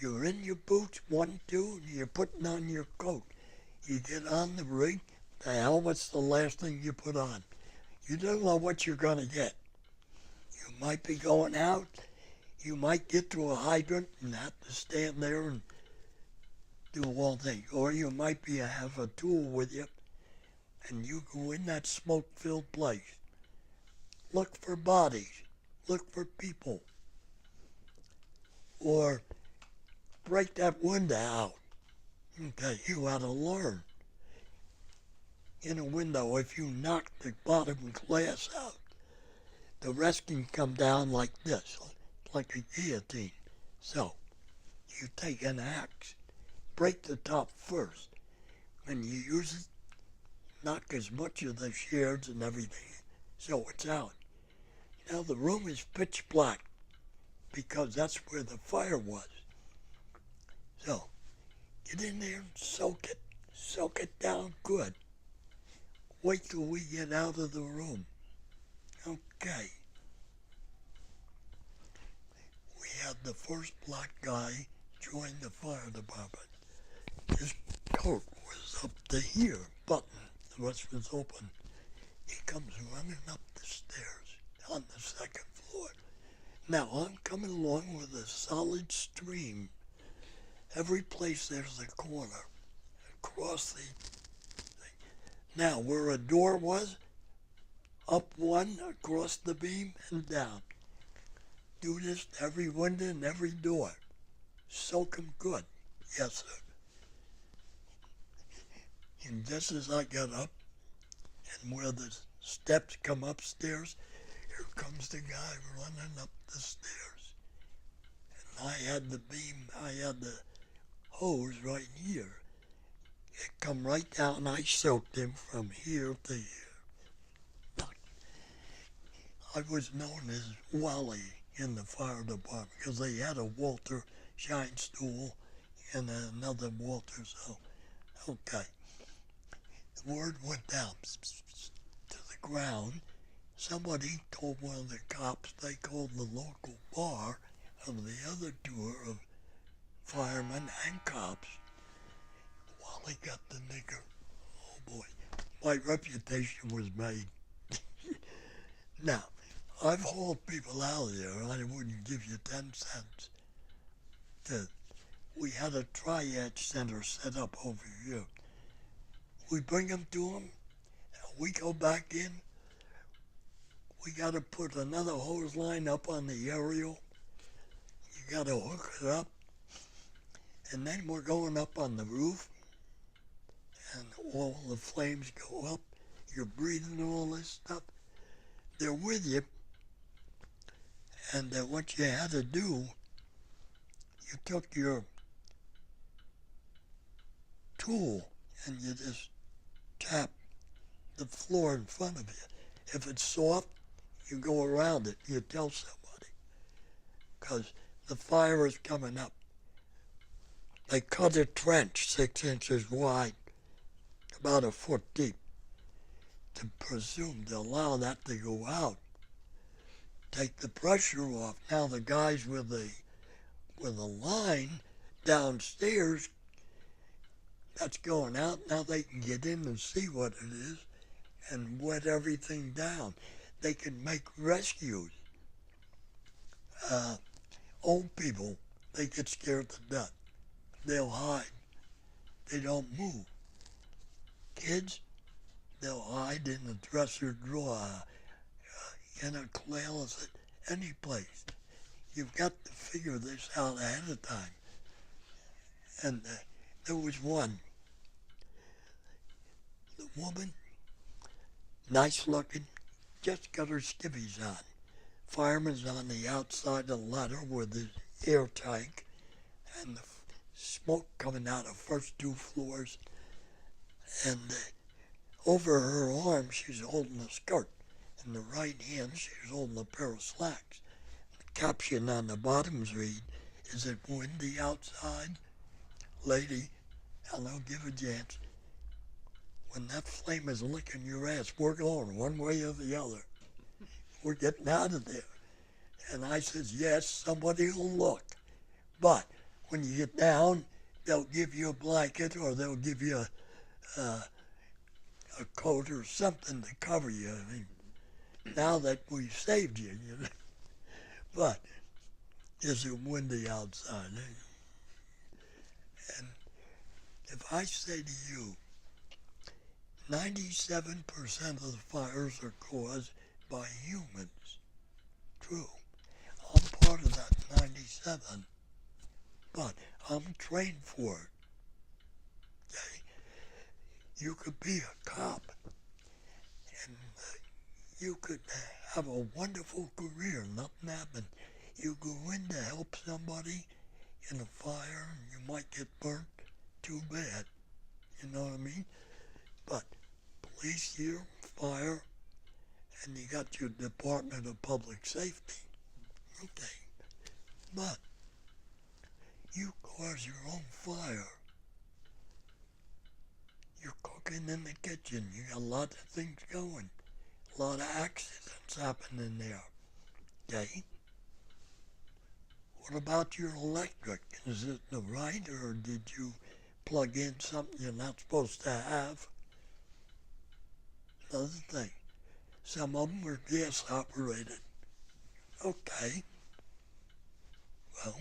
Speaker 2: you're in your boots, 1, 2, and you're putting on your coat. You get on the rig, the helmet's the last thing you put on. You don't know what you're going to get. You might be going out, you might get to a hydrant and have to stand there and do all things. Or you might have a tool with you and you go in that smoke-filled place. Look for bodies. Look for people. Or break that window out. Okay, you ought to learn. In a window, if you knock the bottom glass out, the rest can come down like this, like a guillotine. So, you take an axe, break the top first, and you use it, knock as much of the shards and everything, so it's out. Now the room is pitch black, because that's where the fire was. So, get in there and soak it down good. Wait till we get out of the room. Okay. We had the first black guy join the fire department. His coat was up to here, button. The rest was open. He comes running up the stairs on the 2nd floor. Now I'm coming along with a solid stream. Every place there's a corner across the thing. Now where a door was, up one, across the beam, and down. Do this to every window and every door. Soak them good. Yes, sir. And just as I got up, and where the steps come upstairs, here comes the guy running up the stairs. And I had the beam, I had the hose right here. It come right down, I soaked him from here to here. I was known as Wally in the fire department because they had a Walter Shine Stool and another Walter, so, okay. The word went down to the ground. Somebody told one of the cops, they called the local bar of the other tour of firemen and cops. Wally got the nigger. Oh boy, my reputation was made. Now, I've hauled people out of there. I wouldn't give you 10 cents. We had a triage center set up over here. We bring them to them. We go back in. We got to put another hose line up on the aerial. You got to hook it up. And then we're going up on the roof. And all the flames go up. You're breathing all this stuff. They're with you. And what you had to do, you took your tool and you just tap the floor in front of you. If it's soft, you go around it. You tell somebody. Because the fire is coming up. They cut a trench 6 inches wide, about a foot deep, to presume to allow that to go out. Take the pressure off. Now the guys with a line downstairs, that's going out. Now they can get in and see what it is and wet everything down. They can make rescues. Old people, they get scared to death. They'll hide. They don't move. Kids, they'll hide in a dresser drawer, in a closet, any place. You've got to figure this out ahead of time. And there was one. The woman, nice looking, just got her skivvies on. Fireman's on the outside of the ladder with his air tank and the smoke coming out of the first 2 floors. And over her arm, she's holding a skirt. In the right hand, she's holding a pair of slacks. The caption on the bottoms read, "Is it windy outside? Lady, and I'll give a chance. When that flame is licking your ass, we're going one way or the other. We're getting out of there." And I says, yes, somebody will look. But when you get down, they'll give you a blanket or they'll give you a coat or something to cover you. I mean, now that we've saved you, you know. But is it windy outside? And if I say to you, 97% of the fires are caused by humans. True. I'm part of that 97, but I'm trained for it. Okay? You could be a cop, and you could have a wonderful career, nothing happened. You go in to help somebody in a fire, and you might get burnt. Too bad. You know what I mean? But police here, fire, and you got your Department of Public Safety. Okay. But you cause your own fire. You're cooking in the kitchen. You got a lot of things going. A lot of accidents happening there. Okay? What about your electric? Is it the right, or did you plug in something you're not supposed to have? Another thing. Some of them were gas operated. Okay. Well,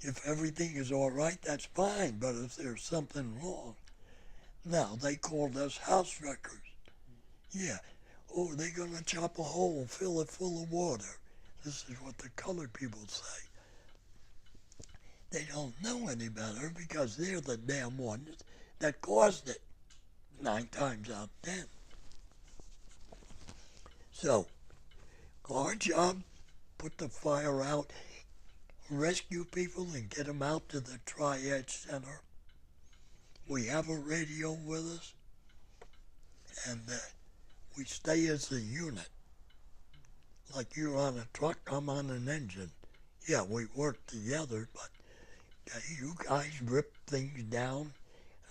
Speaker 2: if everything is all right, that's fine. But if there's something wrong, now they called us house wreckers. Yeah. Oh, they're going to chop a hole, fill it full of water. This is what the colored people say. They don't know any better because they're the damn ones that caused it 9 times out of 10. So, our job, put the fire out, rescue people and get them out to the triage center. We have a radio with us, and we stay as a unit. Like you're on a truck, I'm on an engine. Yeah, we work together, but you guys rip things down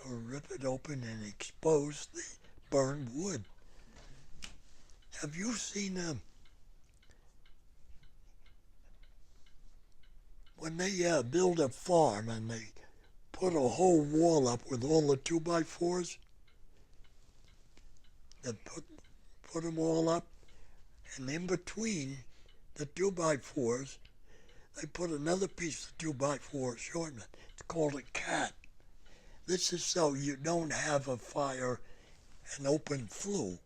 Speaker 2: or rip it open and expose the burned wood. Have you seen when they build a farm and they put a whole wall up with all the 2x4s? They put them all up, And in between the 2x4s, they put another piece of 2x4 assortment. It's called a cat. This is so you don't have a fire and open flue.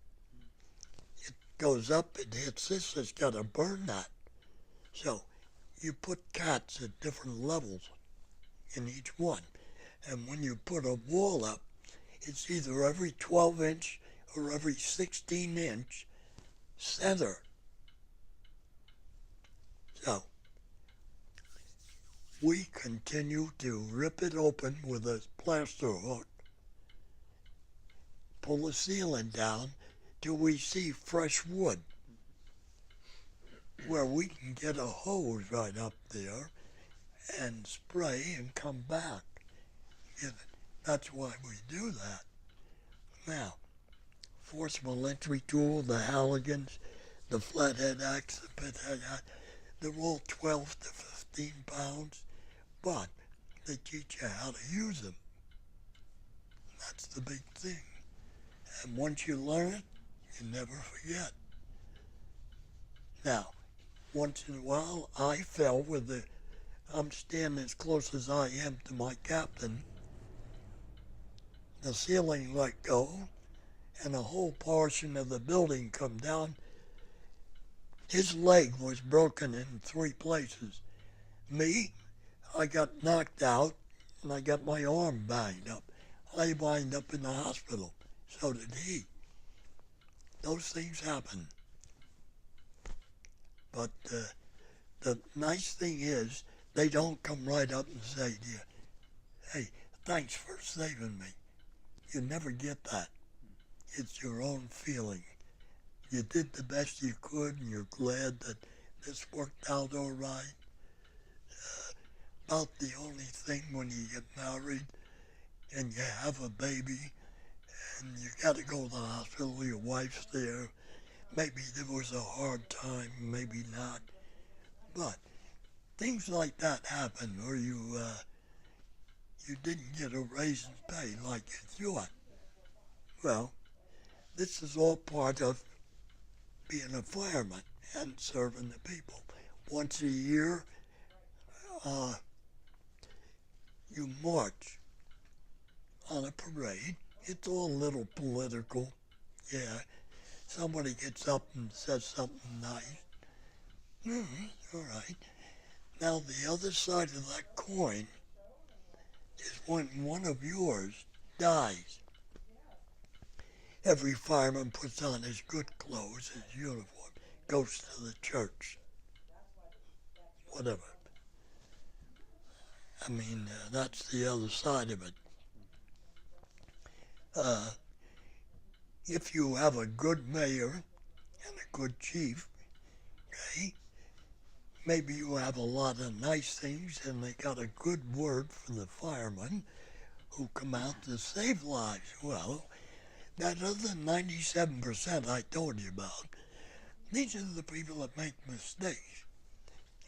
Speaker 2: It goes up, it hits this, it's got to burn that. So you put cats at different levels in each one. And when you put a wall up, it's either every 12-inch or every 16-inch center. So we continue to rip it open with a plaster hook, pull the ceiling down till we see fresh wood, where we can get a hose right up there and spray and come back. And that's why we do that. Now, forcible entry tool, the Halligans, the flathead axe, the pithead axe, they're all 12 to 15 pounds, but they teach you how to use them. That's the big thing. And once you learn it, you never forget. Now, once in a while, I fell with I'm standing as close as I am to my captain. The ceiling let go, and a whole portion of the building come down. His leg was broken in 3 places. Me, I got knocked out, and I got my arm banged up. I wind up in the hospital. So did he. Those things happen. But the nice thing is, they don't come right up and say to you, hey, thanks for saving me. You never get that. It's your own feeling. You did the best you could, and you're glad that this worked out all right. About the only thing when you get married and you have a baby and you got to go to the hospital, your wife's there. Maybe there was a hard time, maybe not. But things like that happen where you didn't get a raise in pay like you thought. Well, this is all part of being a fireman and serving the people. Once a year, you march on a parade. It's all a little political. Yeah, somebody gets up and says something nice. All right. Now the other side of that coin is when one of yours dies. Every fireman puts on his good clothes, his uniform, goes to the church, whatever. I mean, that's the other side of it. If you have a good mayor and a good chief, okay, maybe you have a lot of nice things and they got a good word from the firemen who come out to save lives. Well, that other 97% I told you about, these are the people that make mistakes,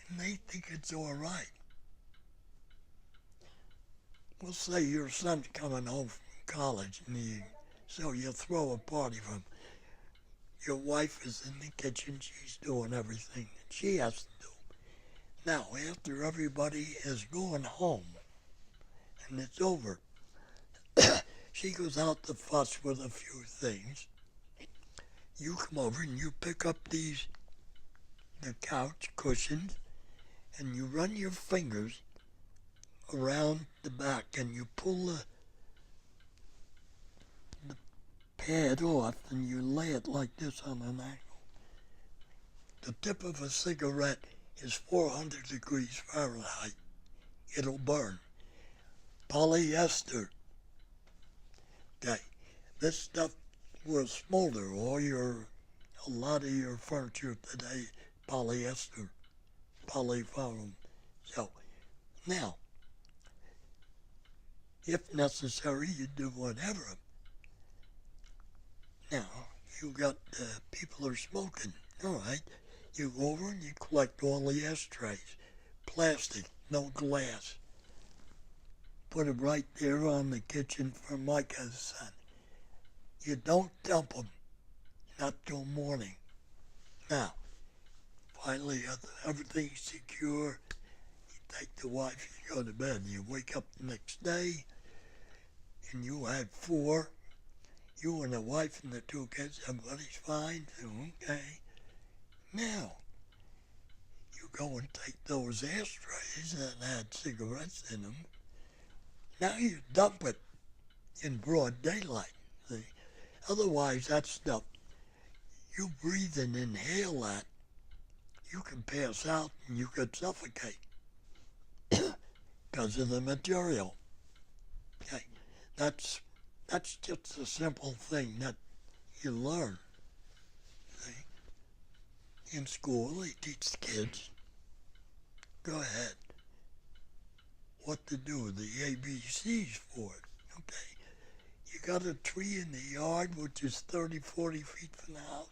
Speaker 2: and they think it's all right. We'll say your son's coming home from college, and so you throw a party for him. Your wife is in the kitchen, she's doing everything that she has to do. Now, after everybody has gone home, and it's over, she goes out to fuss with a few things. You come over and you pick up the couch cushions, and you run your fingers around the back, and you pull the pad off, and you lay it like this on an angle. The tip of a cigarette is 400 degrees Fahrenheit. It'll burn. Polyester. Okay, this stuff will smolder. A lot of your furniture today, polyester, polyfoam. So, now, if necessary, you do whatever. Now, you got people are smoking. All right, you go over and you collect all the ashtrays, plastic, no glass. Put it right there on the kitchen for Micah's son. You don't dump them, not till morning. Now, finally, everything's secure. You take the wife, you go to bed. You wake up the next day, and you had four. You and the wife and the two kids, everybody's fine. So, okay. Now, you go and take those ashtrays that had cigarettes in them. Now you dump it in broad daylight. See? Otherwise, that stuff, you breathe and inhale that, you can pass out and you could suffocate because of the material. Okay, that's just a simple thing that you learn. See? In school, they teach the kids, go ahead, what to do, the ABCs for it. Okay, you got a tree in the yard which is 30, 40 feet from the house,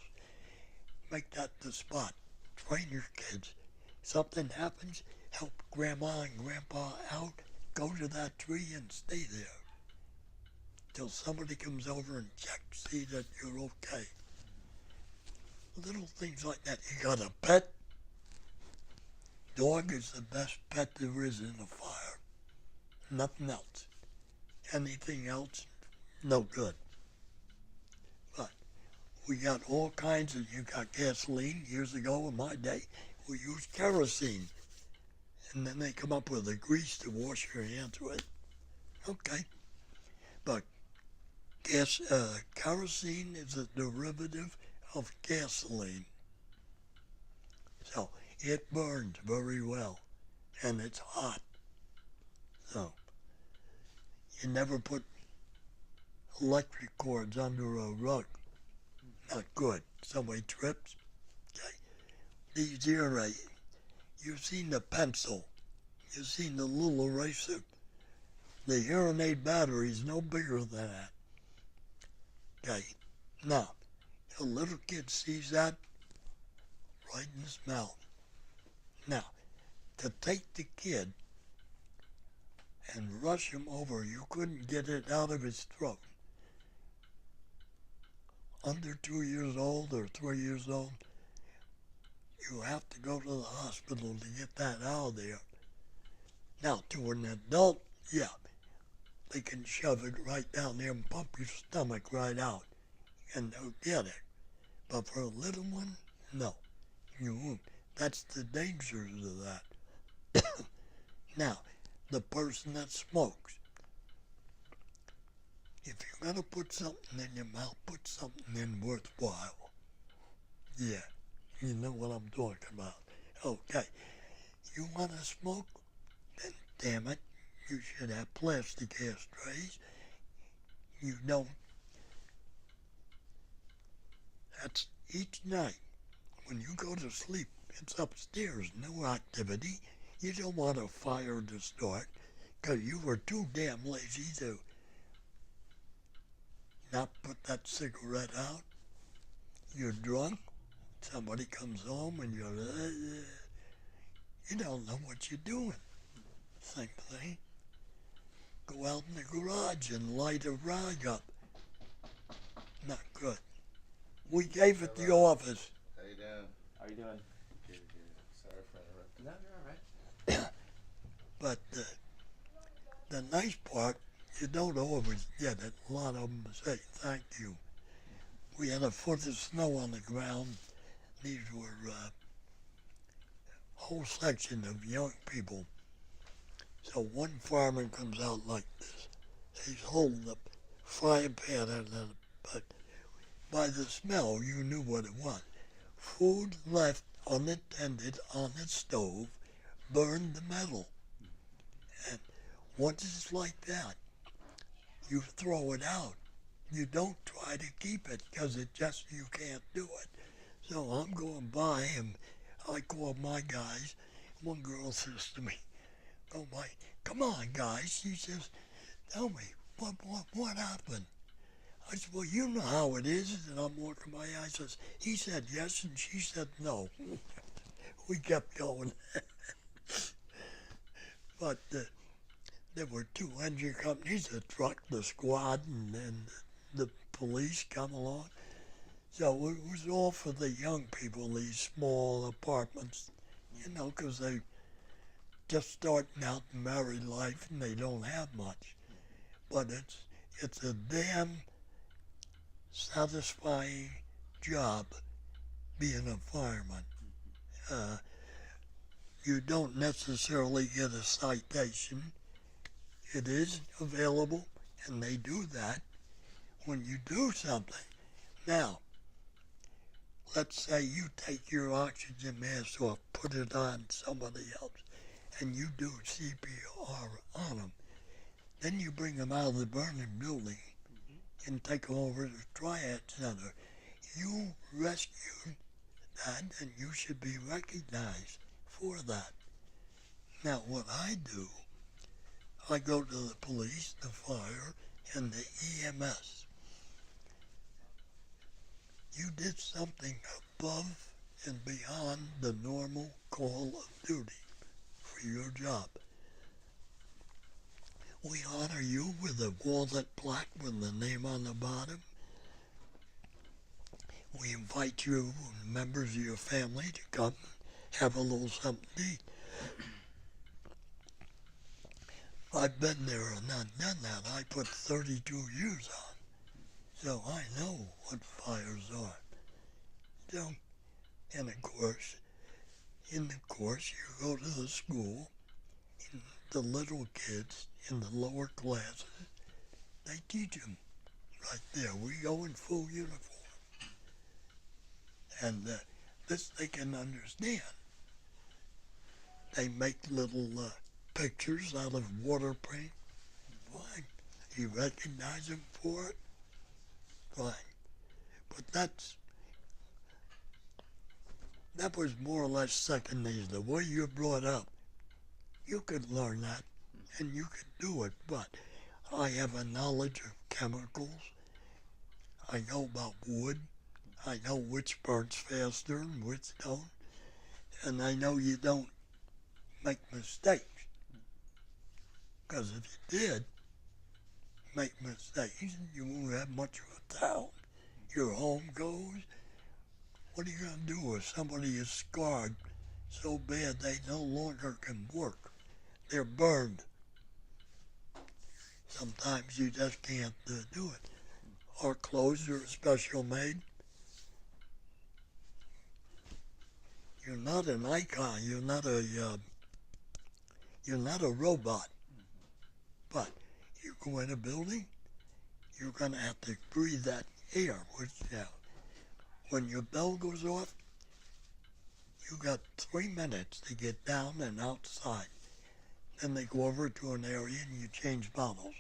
Speaker 2: make that the spot. Train your kids. Something happens, help Grandma and Grandpa out, go to that tree and stay there till somebody comes over and checks, see that you're okay. Little things like that. You got a pet. Dog is the best pet there is in a fire. Nothing else. Anything else, no good. But we got all kinds of, you got gasoline. Years ago in my day, we used kerosene. And then they come up with a grease to wash your hands with. Okay. But kerosene is a derivative of gasoline. So it burns very well. And it's hot. So you never put electric cords under a rug. Not good. Somebody trips. Okay. These here, you've seen the pencil. You've seen the little eraser. The hearing aid battery is no bigger than that. Okay. Now, a little kid sees that right in his mouth. Now, to take the kid and rush him over, you couldn't get it out of his throat. Under 2 years old or 3 years old, you have to go to the hospital to get that out of there. Now, to an adult, yeah, they can shove it right down there and pump your stomach right out, and they'll get it. But for a little one, no, you won't. That's the dangers of that. Now, the person that smokes, if you're going to put something in your mouth, put something in worthwhile. Yeah, you know what I'm talking about. Okay, you want to smoke? Then damn it, you should have plastic ashtrays. You don't. That's each night. When you go to sleep, it's upstairs, no activity. You don't want a fire to start because you were too damn lazy to not put that cigarette out. You're drunk. Somebody comes home and you don't know what you're doing. Same thing. Go out in the garage and light a rag up. Not good. We gave it the office.
Speaker 3: How you doing?
Speaker 1: How are you doing?
Speaker 3: Good, good. Sorry for interrupting.
Speaker 1: No, you're all right.
Speaker 2: But the nice part, you don't always get it. A lot of them say thank you. We had a foot of snow on the ground. These were a whole section of young people. So one fireman comes out like this. He's holding a frying pan at it, but by the smell, you knew what it was. Food left unattended on the stove burned the metal. And once it's like that, you throw it out. You don't try to keep it because you can't do it. So I'm going by and I call my guys. One girl says to me, "Oh my, come on guys." She says, "Tell me, what happened?" I said, "Well, you know how it is." And I'm looking my eyes. Says, he said yes and she said no. We kept going. But there were two engine companies, the truck, the squad, and then the police come along. So it was all for the young people, these small apartments, you know, 'cause they just starting out in married life and they don't have much. But it's a damn satisfying job being a fireman. Uh, you don't necessarily get a citation. It is available, and they do that when you do something. Now, let's say you take your oxygen mask off, put it on somebody else, and you do CPR on them. Then you bring them out of the burning building and take them over to the Triad Center. You rescued that, and you should be recognized for that. Now, what I do, I go to the police, the fire, and the EMS. You did something above and beyond the normal call of duty for your job. We honor you with a walnut plaque with the name on the bottom. We invite you and members of your family to come have a little something to eat. I've been there and not done that. I put 32 years on, so I know what fires are. So, and of course, in the course, you go to the school, and the little kids in the lower classes, they teach them right there. We go in full uniform. And this they can understand. They make little pictures out of water paint. Fine. You recognize them for it? Fine. But that was more or less second nature. The way you're brought up, you could learn that and you could do it. But I have a knowledge of chemicals. I know about wood. I know which burns faster and which don't. And I know you don't make mistakes. Because if you did make mistakes, you won't have much of a town. Your home goes. What are you going to do if somebody is scarred so bad they no longer can work? They're burned. Sometimes you just can't do it. Our clothes are special made. You're not an icon. You're not a robot. But you go in a building, you're going to have to breathe that air. Which when your bell goes off, you got 3 minutes to get down and outside. Then they go over to an area and you change bottles.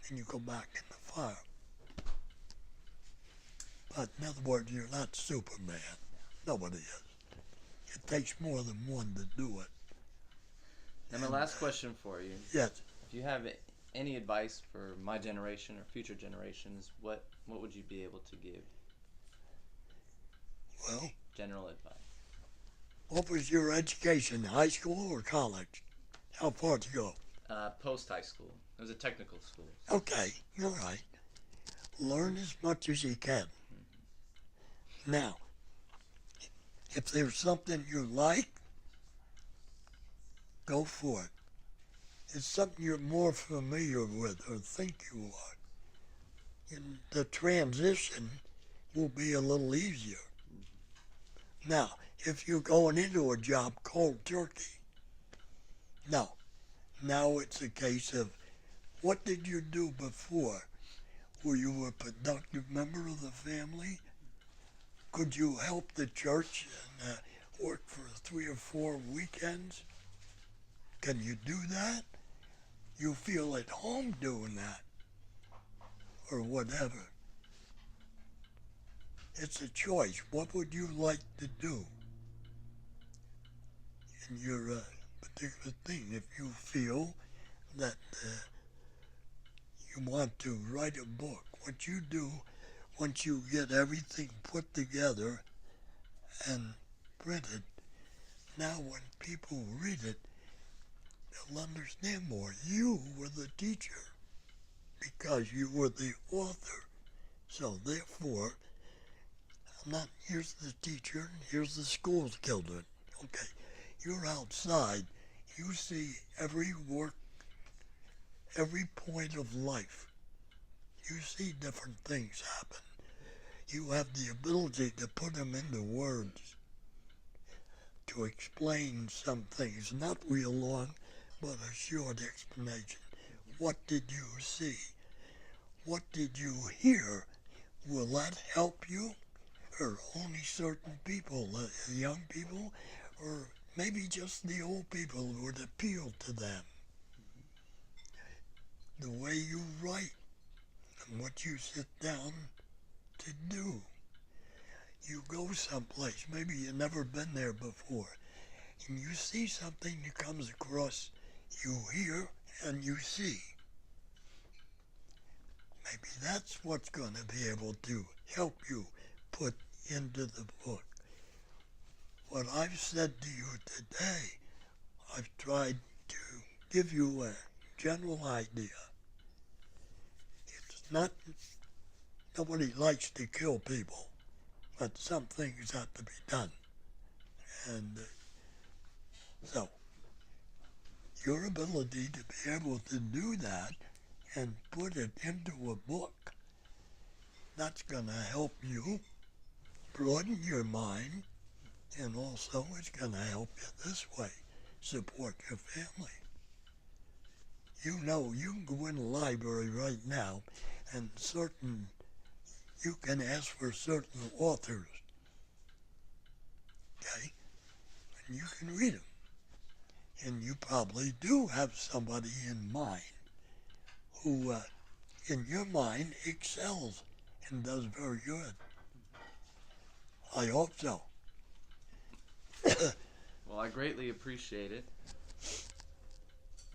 Speaker 2: And you go back in the fire. But in other words, you're not Superman. Nobody is. It takes more than one to do it.
Speaker 1: And my last question for you.
Speaker 2: Yes.
Speaker 1: If you have any advice for my generation or future generations, what would you be able to give?
Speaker 2: Well,
Speaker 1: General advice.
Speaker 2: what was your education, high school or college? How far to go?
Speaker 1: Post high school. It was a technical school.
Speaker 2: Okay, all right. Learn as much as you can. Now, if there's something you like, go for it. It's something you're more familiar with or think you are. And the transition will be a little easier. Now, if you're going into a job cold turkey, no. Now it's a case of, what did you do before? Were you a productive member of the family? Could you help the church and work for 3 or 4 weekends? Can you do that? You feel at home doing that, or whatever. It's a choice. What would you like to do in your particular thing? If you feel that you want to write a book, what you do once you get everything put together and printed, now when people read it, they'll understand more. You were the teacher because you were the author. So therefore, I'm not, here's the teacher, and here's the school children. Okay, you're outside, you see every work, every point of life. You see different things happen. You have the ability to put them into words, to explain some things, not real long, but a short explanation. What did you see? What did you hear? Will that help you? Or only certain people, young people, or maybe just the old people would appeal to them? The way you write and what you sit down to do. You go someplace, maybe you've never been there before, and you see something that comes across, you hear and you see. Maybe that's what's going to be able to help you put into the book. What I've said to you today, I've tried to give you a general idea. It's not, nobody likes to kill people, but some things have to be done. And so, your ability to be able to do that and put it into a book, that's going to help you broaden your mind, and also it's going to help you this way, support your family. You know, you can go in the library right now and you can ask for certain authors, okay? And you can read them. And you probably do have somebody in mind who, in your mind, excels and does very good. I hope so.
Speaker 1: Well, I greatly appreciate it.